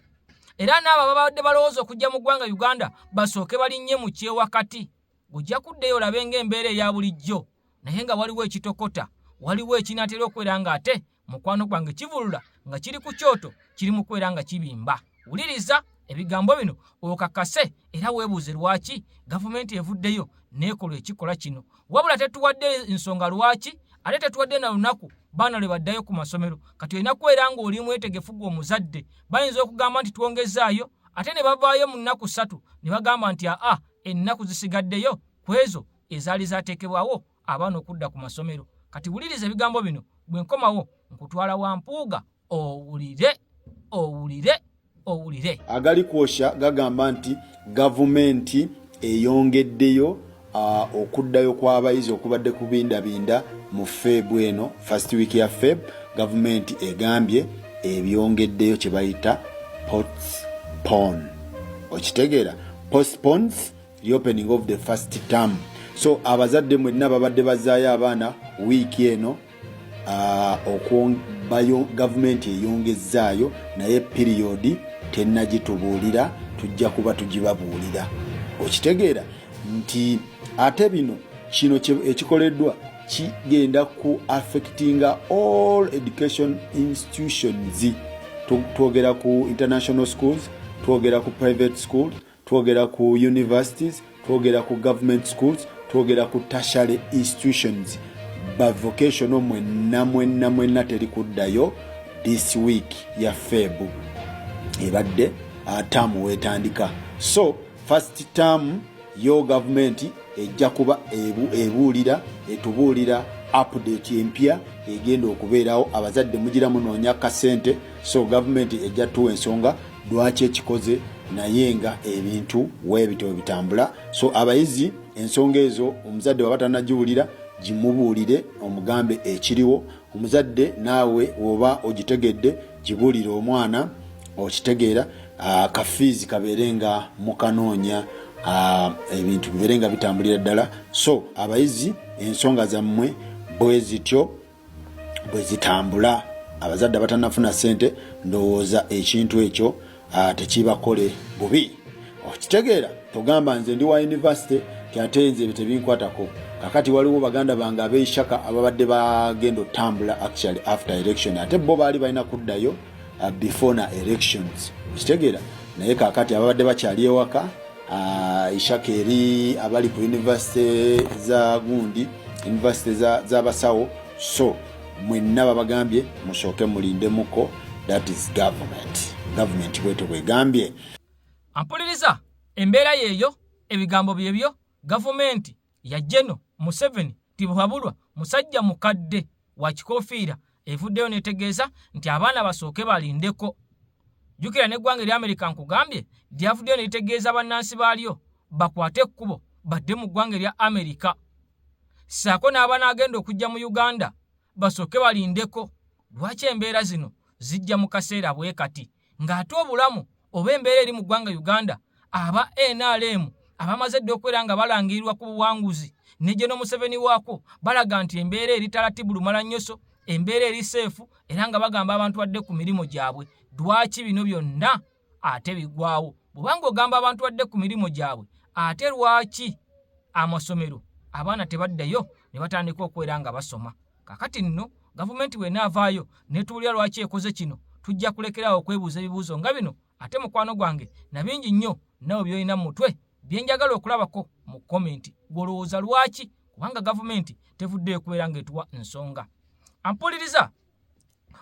[SPEAKER 4] era n'abo babadde balowooza okujja mu ggwanga Uganda basooke balinnye mu kyewakati. Ojja kuddeyo olabe ng'embeera eya bulijjo naye nga waliwo ekitokota, waliwo ekinaatera okubeera nga ate mukwano gwange kivulula nga kiri ku kyoto kiri mu kubeera nga kibimba. Wuliriza ebigambo bino okakase era weebuuze lwaki gavumenti evuddeyo n'ekola ekikola kino. Wabula tetuwadde ensonga lwaki ate tetuwadde na lunaku baana lwe baddayo ku masomero. Kati olina kubeera ng'oli mwetegefu gwe omuzadde. Bayinza okugamba nti twongezaayo ate ne bavaayo mu nnaku 3 ne bagamba nti ennaku zisigaddeyo ku ezo ezaali zaateekebwawo abaana okudda ku masomero. Kati wuliriza ebigambo bino bwe nkomawo nkutwala Wampuuga owulire.
[SPEAKER 9] Agali kwosha gagamba nti gavumenti eyongeddeyo okuddayo kw'abayizi okubadde kubindabinda mu Feb eno, first week ya Feb. Gavumenti egambye ebyongeddeyo kye bayita postpone. Okitegeera? Postpones the opening of the first term. So abazadde mwenna babadde bazaayo abaana wiiki eno gavumenti eyongezaayo naye periodi tennagitubuulira, tujja kuba tugibabuulira. Okitegeera nti ate kino ekikoleddwa kigenda ku affectinga all education institutions. Twogera ku international schools, twogera ku private schools, twogera ku universities, twogera ku government schools, twogera ku tertiary institutions. Ba vocational mwenna teri kuddayo this week ya Feb ebadde term wetandika. So first term yo government ejja kuba etubuulira update empya egenda okubeerawo. Abazadde mugira munoonya kasente, so government ejja tuwa ensonga lwaki ekikoze naye nga ebintu weebito bitambula. So abayizi ensonga ezo omuzadde waba tannagiwulira gimubuulire omugambe ekiriwo. Omuzadde naawe oba ogitegedde gibuulire omwana. Okitegeera kafiizi kabeere nga mukanoonya, ebintu bibeere nga bitambulira ddala. So abayizi ensonga zammwe bwe zityo bwe zitambula. Abazadde abatannafuna ssente ndowooza ekintu ekyo tekibakole bubi. Okitegeera? Togamba nze ndi wa university ate nze tebinkwatako. Kakati waliwo baganda bange ab'eshaka ababadde bagenda otambula actually after election, ate bo baali balina kuddayo before na elections. Okitegeera? Naye kakati ababadde bakyali ewaka, ishaka eri abali ku university za gundi, university z'abasawo. So mwenna babagambye musooke mulindemuko. That is government bweto bwegambye.
[SPEAKER 4] Ampuliriza embeera yeeyo, ebigambo byebyo. Gavumenti ya General Museveni tibwabulwa musajja mukadde wa kikofiira evuddeyo netegeeza nti abaana basooke balindeko. Jukira n'eggwanga erya Amerika nkugambye lyavuddeyo netegeeza bannansi baalyo bakwate ekkubo badde mu ggwanga erya Amerika. Ssaako n'abaana agenda okujja mu Uganda basooke balindeko. Lwaki embeera zino zijja mu kaseera bwe kati ng'ate obulamu oba embeera eri mu ggwanga Uganda aba NRM abamaze dde okubeera nga balangirirwa ku buwanguzi ne General Museveni waako balaga nti embeera eri talatibu lumala nnyoso, embeera eri seefu era nga bagamba abantu badde ku mirimu gyabwe. Lwaki bino byonna ate bigwawo? Bw'obanga ogamba abantu badde ku mirimu gyabwe ate lwaki amasomero abaana tebaddayo ne batandika okubeera nga basoma? Kakati nno gavumenti bw'enaavaayo netuulira lwaki ekoze kino, tujja kulekerawo okwebuuza ebibuuzo nga bino. Ate mukwano gwange na bingi nnyo nawe byolina mu mutwe byenjagala okulabako mu komenti. Golowooza lwaki? Kubanga gavumenti tevuddeyo kubeera ng'etuwa ensonga. Ampuliriza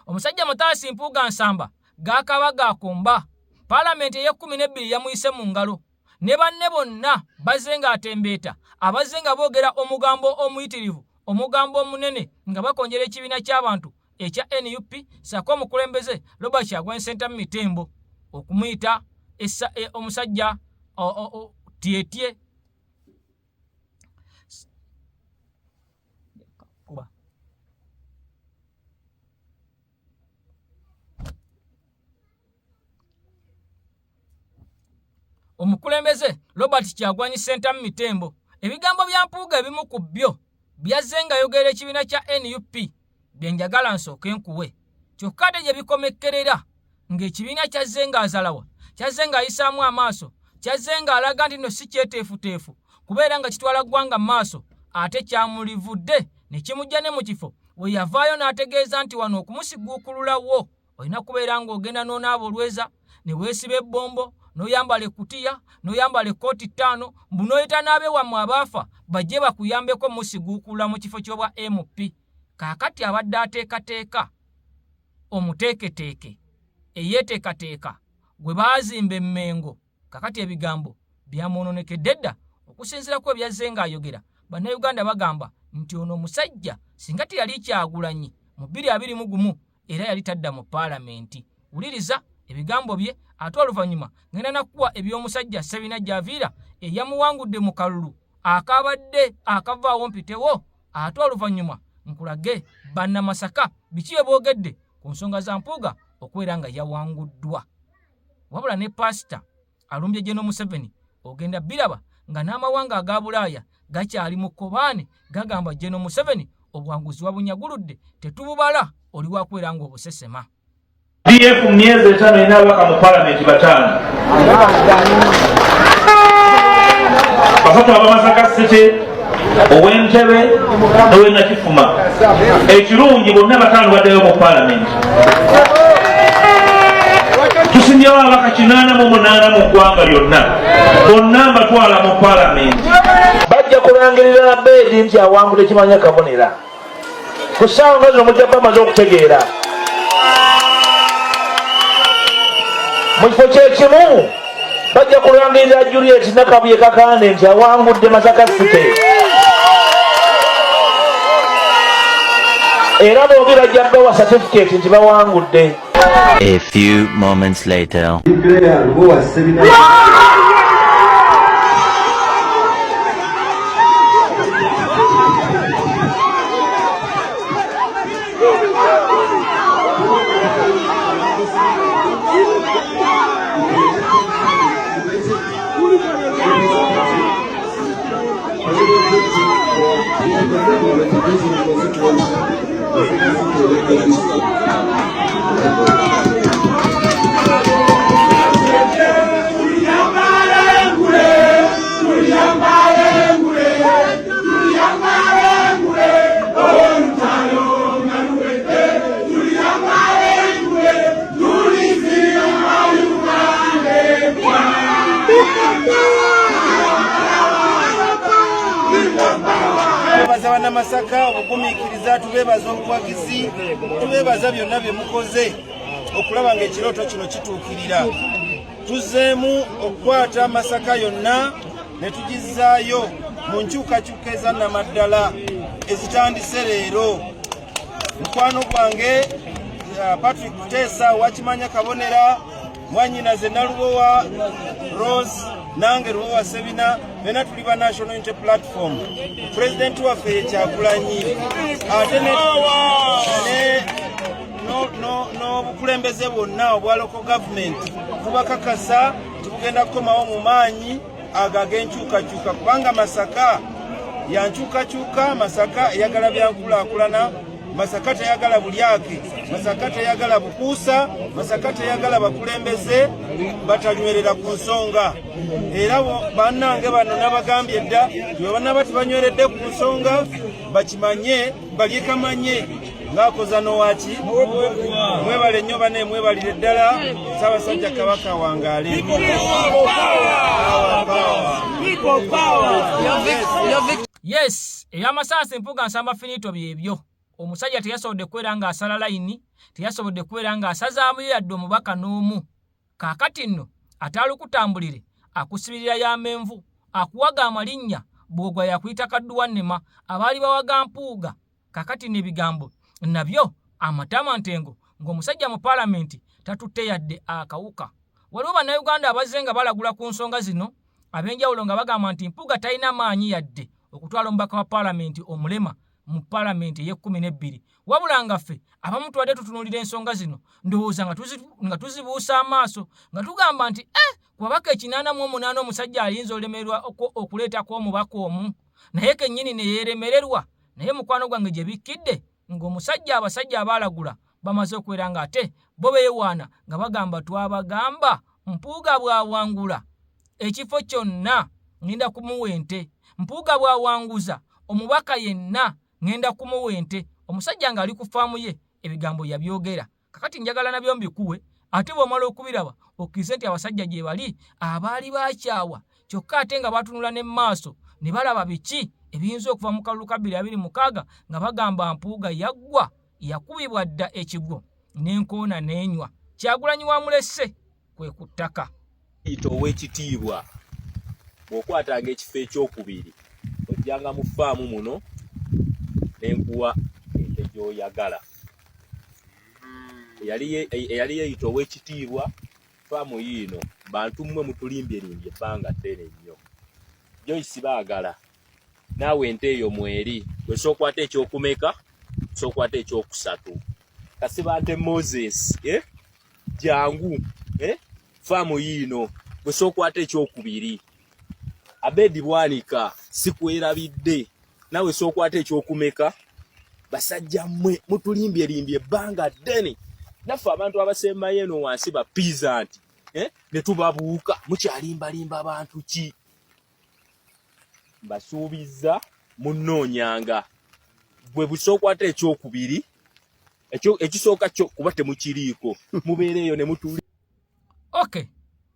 [SPEAKER 4] omusajja Mutaasi Mpuuga Nsamba gaakaba gaakomba. Paalamenti ey'e12 yamuyise mu ngalo ne banne bonna bazze ng'atembeeta, abazze nga boogera omugambo omuyitirivu, omugambo omunene nga bakonjera ekibiina ky'abantu ekya NUP ssaako omukulembeze Robert Kyagulanyi Ssentamu Mitembo okumuyita omusajja tietye. Omukulembeze Robert Kyagulanyi Ssentamu Mitembo. Ebigambo bya Mpuuga ebimu ku byo byazze nga yogera ekibiina kya NUP byenjagala nsooke nkuwe. Kyokka ate gye bikomekkerera ng'ekibiina kyazze ng'azalawa, kyazze ng'ayisaamu amaaso, kyazze ng'alaga nti no si kyeteefuteefu kubeera nga kitwala ggwanga maaso, ate kyamulivudde ne kimujja ne mu kifo we yavaayo n'ategeeza nti wano okumusiguukululawo olina kubeera ng'ogenda n'onaaba olweza ne weesiba ebbombo n'oyambala ekkutiya n'oyambala ekkooti ttaano mbu n'oyita n'abe wammwe abaafa bajje bakuyambeko musiguukulula mu kifo ky'obwa MP. Kaakati abadde ateekateeka omuteeketeeke eyeeteekateeka gwe baazimba emmengo kaakati ebigambo byamwononekedde dda okusinziirako ebyazze ng'ayogera. Bannayuganda bagamba nti ono omusajja singa teyali Kyagulanyi mu 2021 era yali tadda mu paalamenti. Wuliriza ebigambo bye ate oluvannyuma ngenda nakuwa eby'omusajja Ssebina Javiira eyamuwangudde mu kalulu akabadde akavaawo mpitewo ate oluvannyuma nkulage bannamasaka biki bye boogedde ku nsonga za Mpuuga okubeera nga yawanguddwa. Wabula ne pasita alumbye General Museveni ogenda biraba nga n'amawanga aga Bulaaya gakyali mu kkobaane gagamba General Museveni obuwanguzi wabunyaguludde tetububala oli wakubeera ng'obusesema.
[SPEAKER 1] DF miezi 5 inabaka mu parliament batano. Basatu abamasaka city owentebe n'owena kifuma. Ekirungi bonna batano baddeyo mu parliament. Tusinjawo abaka 88 mu ggwanga lyonna. Bonna batwala mu parliament. Bajja kulangirira Bedi nti awangudde Kimanya Kabonera. Ku ssaawa nga zino mujja bamaze okutegeera. Mu kifo kyekimu bajja kulangirira Juliet Nakabuye Kakande nti awangudde Masaka City. Era bombi bajja bbawa certificate nti bawangudde.
[SPEAKER 10] A few moments later.
[SPEAKER 11] Masaka obugumiikiriza tubeebaza obuwagizi tubeebaza byonna bye mukoze okulaba ng'ekirooto kino kituukirira. Tuzzeemu okukwata Masaka yonna ne tugizaayo mu nkyukakyuka ezannamaddala ezitandise leero. Mukwano gwange Patrick Kuteesa wa Kimanya Kabonera, mwannyinaze Nalubowa Rose nange Lubowa Ssebina bena tuli ba National Unity Platform. President waffe ye Kyagulanyi ate n'obukulembeze bwonna obwa local government tubakakasa tugenda kukomawo mu maanyi ago ag'enkyukakyuka kubanga Masaka yankyukakyuka. Masaka eyagala byankulaakulana. Masaka teyagala bulyake. Masaka teyagala bukuusa. Masaka teyagala bakulembeze batanywerera ku nsonga. Era bannange bano nabagambye dda bwe tibanyweredde ku nsonga bakimanye balyekamanye ng'akoza n'owaki. Mwebale nnyo bane mwebalire ddala. Ssaabasajja Kabaka wangaale.
[SPEAKER 4] Yes, ey'amasaasi Mpuuga nsamba finito byebyo. Omusajja teyasobodde kubeera ng'asala layini, teyasobodde kubeera ng'asazaamu yadde omubaka n'omu. Kaakati nno ataalukutambulire akusibirira y'amenvu akuwaga amalinnya bw'ogwa yakuyita Kadduwannema abaali bawaga Mpuuga. Kaakati n'ebigambo nabyo amatama ntengo ng'omusajja mu paalamenti tatutte yadde akawuka. Waliwo bannayuganda abazze nga balagula ku nsonga zino ab'enjawulo nga bagamba nti Mpuuga talina maanyi yadde okutwala omubaka wa paalamenti omulema mu paalamenti ey'e12. Wabula nga ffe abamu tubadde tutunuulira ensonga zino ndowooza nga tuzibuusa amaaso nga tugamba nti ku babaka 88 omusajja ayinza olemerwa okuleetako omubaka omu, naye kennyini ne yeeremererwa. Naye mukwano gwange gye bikkidde ng'omusajja abasajja abaalagula bamaze okubeera ng'ate bo beewaana nga bagamba twabagamba Mpuuga bw'awangula ekifo kyonna ngenda kumuwa ente. Mpuuga bw'awanguza omubaka yenna ngenda kumuwa ente. Omusajja nga ali ku faamu ye ebigambo yabyogera. Kakati njagala nabyo mbikuwe ate bw'omala okubiraba okkirize nti abasajja gye bali abaali bakyawa kyokka ate nga batunula ne maaso ne balaba biki ebiyinza okuva mu kalulu ka 2026 nga bagamba Mpuuga yaggwa yakubibwa dda ekigwo n'enkoona n'enywa. Kyagulanyi wa Mulese kwe ku ttaka.
[SPEAKER 12] Ito ow'ekitiibwa bw'okwatanga ekifo ekyokubiri ojjanga mu ffaamu muno n'enkuwa ente gy'oyagala. Eyali yeeyita ow'ekitiibwa ffaamu yiino bantu mmwe mutulimbye ebbanga ddene nnyo. Joyce baagala naawe ente eyo mweri bwe sookwata ekyokumeka sookwata ekyokusatu. Kasibante Moses jangu ffaamu yiino bwe sookwata ekyokubiri. Abedi Bwanika sikwerabidde naawe sookwata ekyokumeka. Basajja mmwe mutulimbye ebbanga ddene. Naffe abantu abasembayo eno wansi ba peasant ne tubabuuka mukyalimbalimba abantu ki? Basuubiza munnoonyanga bwe busookwata ekyokubiri ekisooka kyo kuba temukiriiko mubeereeyo ne mutuli.
[SPEAKER 4] Okay,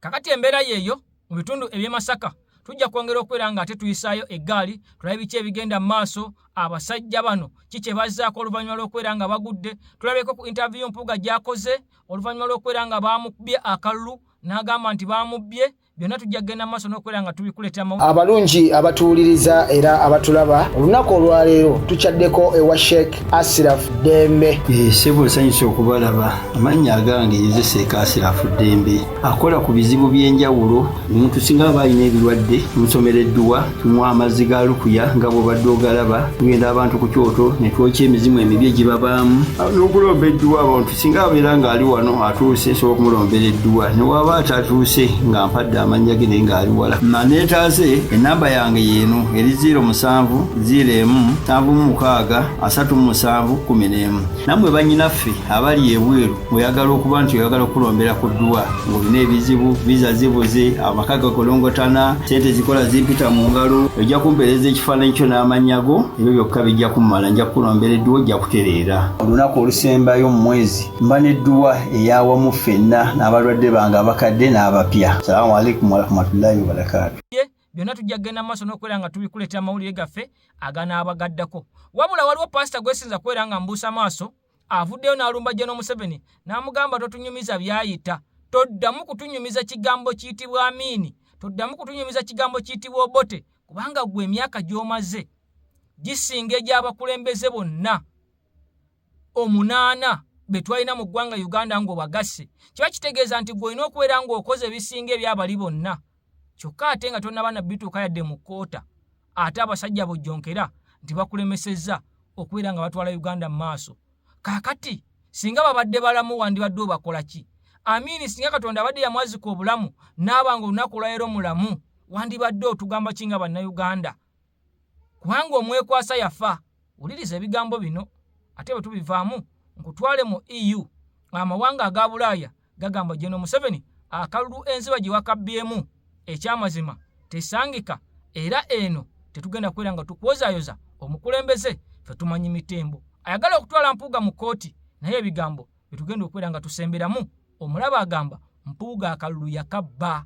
[SPEAKER 4] kakati embeera yeeyo mu bitundu eby'e Masaka tujja kwongera okubeera nga ate tuyisaayo eggaali tulabe biki ebigenda mu maaso. Abasajja bano kiki bazzaako oluvannyuma lw'okubeera nga bagudde. Tulabeko ku interview Mpuuga gy'akoze oluvannyuma lw'okubeera nga baamubye akalulu n'agamba nti baamubye. Byonna tujja kugenda mu maaso n'okubeera nga tubikuleeta mawulire.
[SPEAKER 13] Abalungi abatuwuliriza era abatulaba olunaku olwaleero tukyaddeko ewa Sheikh Ashraf Dembe.
[SPEAKER 14] Ssebo nsanyuse okubalaba. Amannya agange ye Sheikh Ashraf Dembe akola ku bizibu by'enjawulo. Omuntu singa aba alina ebirwadde tumusomereddwa tumuwa amazzi ga lukuya nga bw'obadde ogalaba. Tugenda abantu ku kyoto ne twokya emizimu emibi egibabaamu n'okulomba edduwa. Abantu singa abeera ng'ali wano atuuse sobola okumulombera edduwa ne waba atatuuse nga mpadde amanya gene ngali wala manetaze enamba yange yenu eri 0707763711 namwe banyinaffe abali ebweru oyagala okuba nti oyagala okulombera ku dduwa ng'olina ebizibu visa zibuze amakaga kolongotana sente zikola zimpita mu ngalo ojja kumpereza ekifaananyi kyo n'amanyago ebyo byokka bijja kummala nja kulombera edduwa ojja kutereera olunaku olusembayo mu mwezi mba n'edduwa eyawamu ffenna n'abalwadde bange abakadde n'abapya. Salaamu alaikum warahmatullahi wabarakatuh.
[SPEAKER 4] Byonna tujja kugenda mu maaso n'okubeera nga tubikuleeta amawulire gaffe aganaabagaddako. Wabula waliwo pasita gwesinza kubeera nga mbuusa maaso avuddeyo n'alumba General Museveni n'amugamba totunyumiza byayita. Toddamu kutunyumiza kigambo kiyitibwa Amiini. Toddamu kutunyumiza kigambo kiyitibwa Obote kubanga gwe emyaka gy'omaze gisinga egy'abakulembeze bonna 8 be twalina mu ggwanga Uganda ng'obagasse. Kiba kitegeeza nti gwe olina okubeera ng'okoze ebisinga ebyabali bonna. Kyokka ate nga tonnaba na bituuka yadde mu kkoota ate abasajja bojjonkera nti bakulemesezza okubeera nga batwala Uganda mu maaso. Kaakati singa babadde balamu wandibadde obakola ki? Amiini singa Katonda abadde yamwazika obulamu n'abanga olunaku olwaleero mulamu wandibadde otugamba kinga bannayuganda kubanga omwekwasa yafa. Wuliriza ebigambo bino ate bwe tubivaamu nkutwale mu EU. Amawanga aga Bulaaya gagamba General Museveni akalulu enziba gye wakabbyemu ekyamazima tesangika era eno tetugenda kubeera nga tukwozaayoza omukulembeze ffe tumanyi mitembo ayagala okutwala Mpuuga mu kkooti naye ebigambo betugenda okubeera nga tusemberamu. Omulaba agamba Mpuuga akalulu yakabba.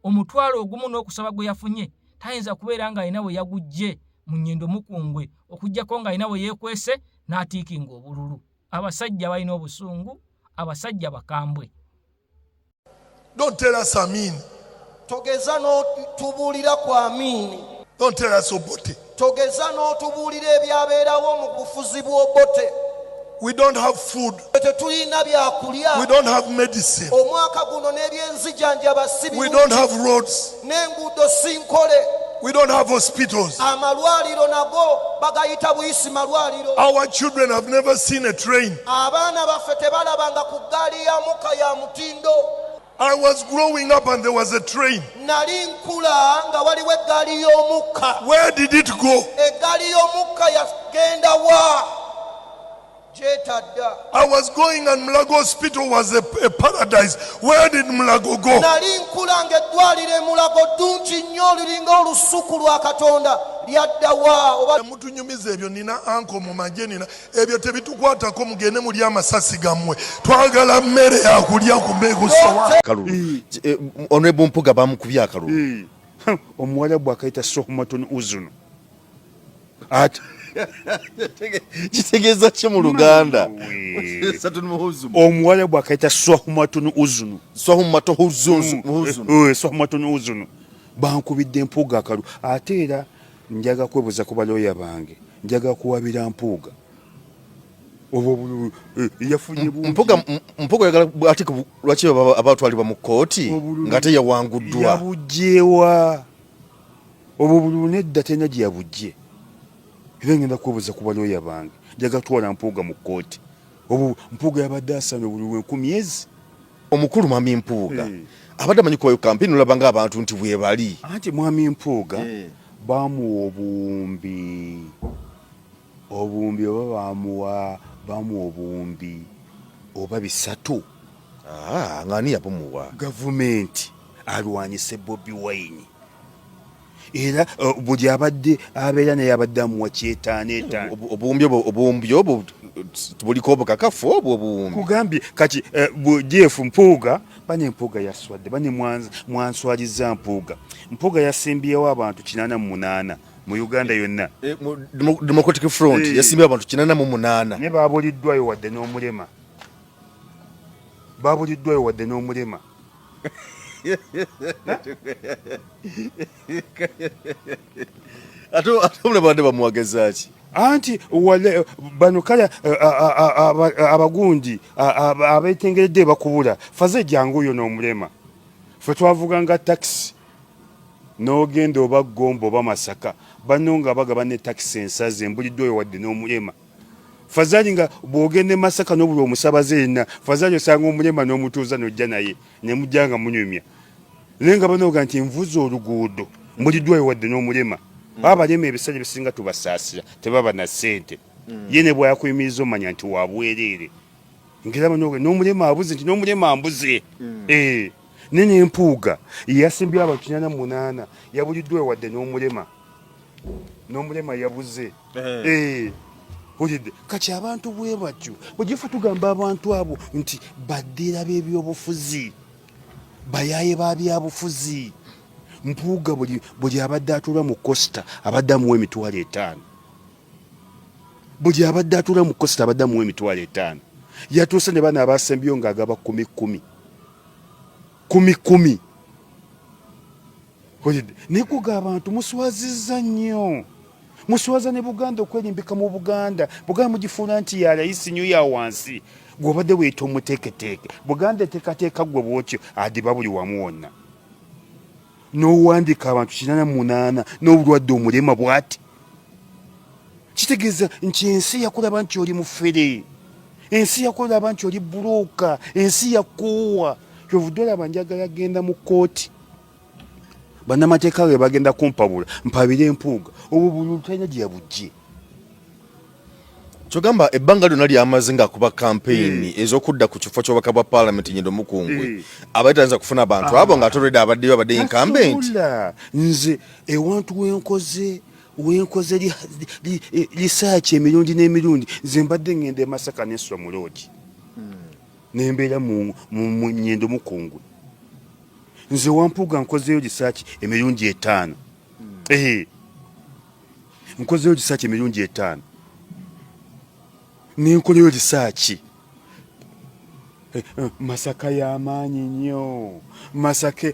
[SPEAKER 4] Omutwalo ogumu n'okusaba gwe yafunye tayinza kubeera nga alina we yagujje mu nnyendo mukungwe okuggyako nga alina we yeekwese n'atiikinga obululu. Abasajja balina obusungu, abasajja bakambwe.
[SPEAKER 2] Don't tell us Amiini.
[SPEAKER 3] Togeza n'otubuulira ku Amiini.
[SPEAKER 2] Don't tell us Obote.
[SPEAKER 3] Togeza n'otubuulira ebyabeerawo mu bufuzi bw'Obote.
[SPEAKER 2] We don't have food.
[SPEAKER 3] Tetulina byakulya.
[SPEAKER 2] We don't have medicine.
[SPEAKER 3] Omwaka guno n'ebyenzijanjaba si birungi.
[SPEAKER 2] We don't have roads.
[SPEAKER 3] N'enguudo si nkole.
[SPEAKER 2] We don't have hospitals.
[SPEAKER 3] Amalwaliro nago bagayita buyisi malwaliro.
[SPEAKER 2] Our children have never seen a train.
[SPEAKER 3] Abaana baffe tebalabanga ku ggaali ya muka ya mutindo.
[SPEAKER 2] I was growing up and there was a train.
[SPEAKER 3] Nali nkula nga waliwo eggaali y'omukka.
[SPEAKER 2] Where did it go?
[SPEAKER 3] Eggaali y'omukka yagenda wa?
[SPEAKER 2] I was going and Mulago Hospital was a paradise. Where did Mulago go?
[SPEAKER 3] Nali nkula ng'eddwaliro e Mulago ddungi nnyo liringa olusuku lwa Katonda lyaddawa oba
[SPEAKER 2] mutunyumiza ebyo nina anko mu magye nina ebyo tebitukwatako mugende muli amasasi gammwe twagala mmere yakulya ku mbeegusowa
[SPEAKER 15] kalulu honorable Mpuga bamukubya akalulu omuwala bwakayita sohmatun uzunu ati kitegeeza ki mu Luganda omuwala bwakayita sohmatun uzunu sohmatun uzunu bankubidde Mpuga akalulu ate era njaga kwebuza ku balooya bange njaga kuwabira Mpuga Mpuga yagala ati lwaki abatwalibwa mu kooti ngate yawanguddwa yabujjewa obwo bululu nedda tena gye yabujje era ngenda kwebuza ku balooya bange njaga twala Mpuga mu kooti obwo Mpuga yabadde asana obululu 10 omukulu mwami Mpuga abadde amanyi kuwayo kampeni olabanga abantu nti bwe bali anti mwami Mpuga bamuwa obuwumbi oba bamuwa obuwumbi oba 3 ngani yapumuwa gavumenti alwanyise Bobi Wine era buli abadde abeera naye abadde amuwa kyetaano obuwumbi obwo buliko obukakafu obwo obuwumbi kugambye kati Jeff Mpuga bane Mpuga yaswadde bane mwanswaliza Mpuga yasimbyewo abantu 88 mu Uganda yonna Democratic Front yasimbyewo abantu 88 ne babuliddwayo wadde n'omulema ate omulabadde bamuwagezaki anti bano kale abagundi abetengeredde bakubula faze jangu yo n'omulema fe twavuganga taxi n'ogenda oba Gombo oba Masaka bano nga bagaba ne taxi ensaze mbuliddwayo wadde n'omulema fazali nga bwogende Masaka n'obuli omusabaze yenna fazali osanga omulema n'omutuuza n'ojja naye ne mujjanga munyumya naye nga banoga nti nvuza oluguudo mbuliddwayo wadde n'omulema abalema ebisale bisinga tubasaasira tebaba na ssente ye ne bwayakuyimiriza omanya nti wabwereere ngiraba n'omulema abuze nti n'omulema mbuze nene Mpuga yasimbye abantu 88 yabuliddwayo wadde n'omulema yabuze olidde kati abantu bwe batyo bwegifa tugamba abantu abo nti baddira b'ebyobufuzi bayaye ba byabufuzi Mpuga buli abadde atula mu Costa abadde amuwa emitwalo 5 buli abadde atula mu Costa abadde amuwa emitwalo 5 yatuuse ne bana abasembyo ng'agaba 10 olidde nekuga abantu muswazizza nnyo muswaza ne Buganda okwerimbika mu Buganda mugifuula nti ya layisi nyo ya wansi gw'obadde weeta omuteeketeeke Buganda eteekateeka gwe bwotyo adiba buli wamu wonna n'owandika abantu 88 n'obulwadde omulema bw'ati kitegeeza nti ensi yakulaba nti oli mufere ensi yakulaba nti oli bulooka ensi yakoowa kyovudde olaba njagala genda mu kooti bannamateeka we bagenda kumpabula mpabire Mpuga obwo bululu talina gye yabujje kyogamba ebbanga lyonna lyamaze ng'akuba kampeyini ez'okudda ku kifo ky'obubaka bwa paalamenti Nnyendo Mukungwe abatanza kufuna abantu abo nga tolwedde abaddeyo abadde incumbent nze ewantu wenkoze lisaaki emirundi n'emirundi nze mbadde ngenda e Masaka n'eswa mu loogi nembeera mu Nnyendo Mukungwe nze Wampuga nkozeyo lisaaki emirundi 5 nkozeyo lisaaki emirundi 5 nenkoleyo lisaaki Masaka y'amaanyi nnyo Masaka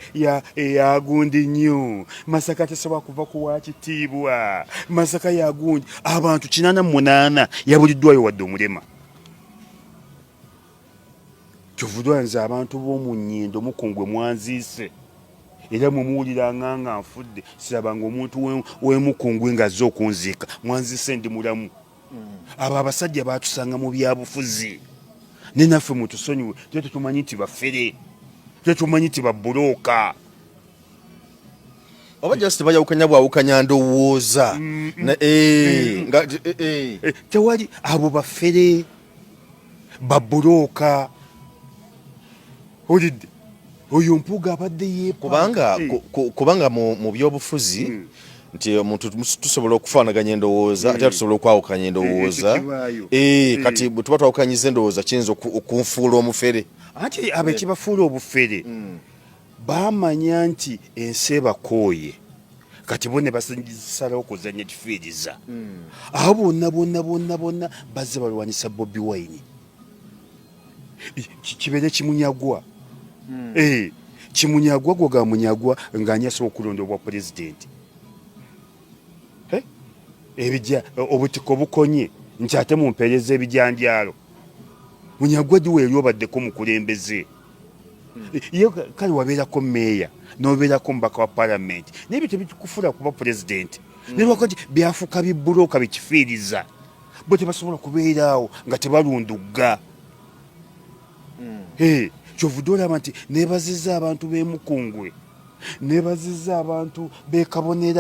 [SPEAKER 15] yagundi nnyo Masaka tesobola kuva ku wakitiibwa Masaka yagundi abantu 88 yabuliddwayo wadde omulema kyovudwa nze abantu b'omu Nnyendo Mukungwe mwanziise era mumuwulira nga nfudde sirabanga omuntu w'Emukungwe ng'azze okunziika mwanziise ndi mulamu abo abasajja baatusanga mu byabufuzi ne naffe mutusonyiwe twe tetumanyi nti baffere twe tumanyi nti babulooka oba just bayawukanya bwawukanya ndowooza tewali abo baffere babulooka olidde oyo Mpuga abadde yeepa kubanga mu byobufuzi
[SPEAKER 16] nti omuntu tusobola okufaanaganya endowooza ate tusobola okwawukanya endowooza kati bwe tuba twawukanyiza endowooza kiyinza okunfuula omufere
[SPEAKER 15] anti abekibafuula obufere bamanya nti ensi ebakooye kati bo ne basalawo kuzanya kifiiriza aho bonna bazze balwanyisa Bobi Wine kibeere kimunyagwa kimunyagwa gwe gamunyagwa ng'anyasobola okulonda obwa pulezidenti ebijja obutiko bukonye nti ate mumpeereza ebijanjalo munyagwa diweeri obaddeko mukulembeze ye kale wabeerako meeya n'obeerako mubaka wa palamenti naye byo tebikufula kuba pulezidenti nelwako nti byafuuka bibulooka bikifiiriza bo tebasobola kubeeraawo nga tebalundugga kyovudde olaba nti neebazizza abantu b'emukungwe neebazizza abantu b'ekabonera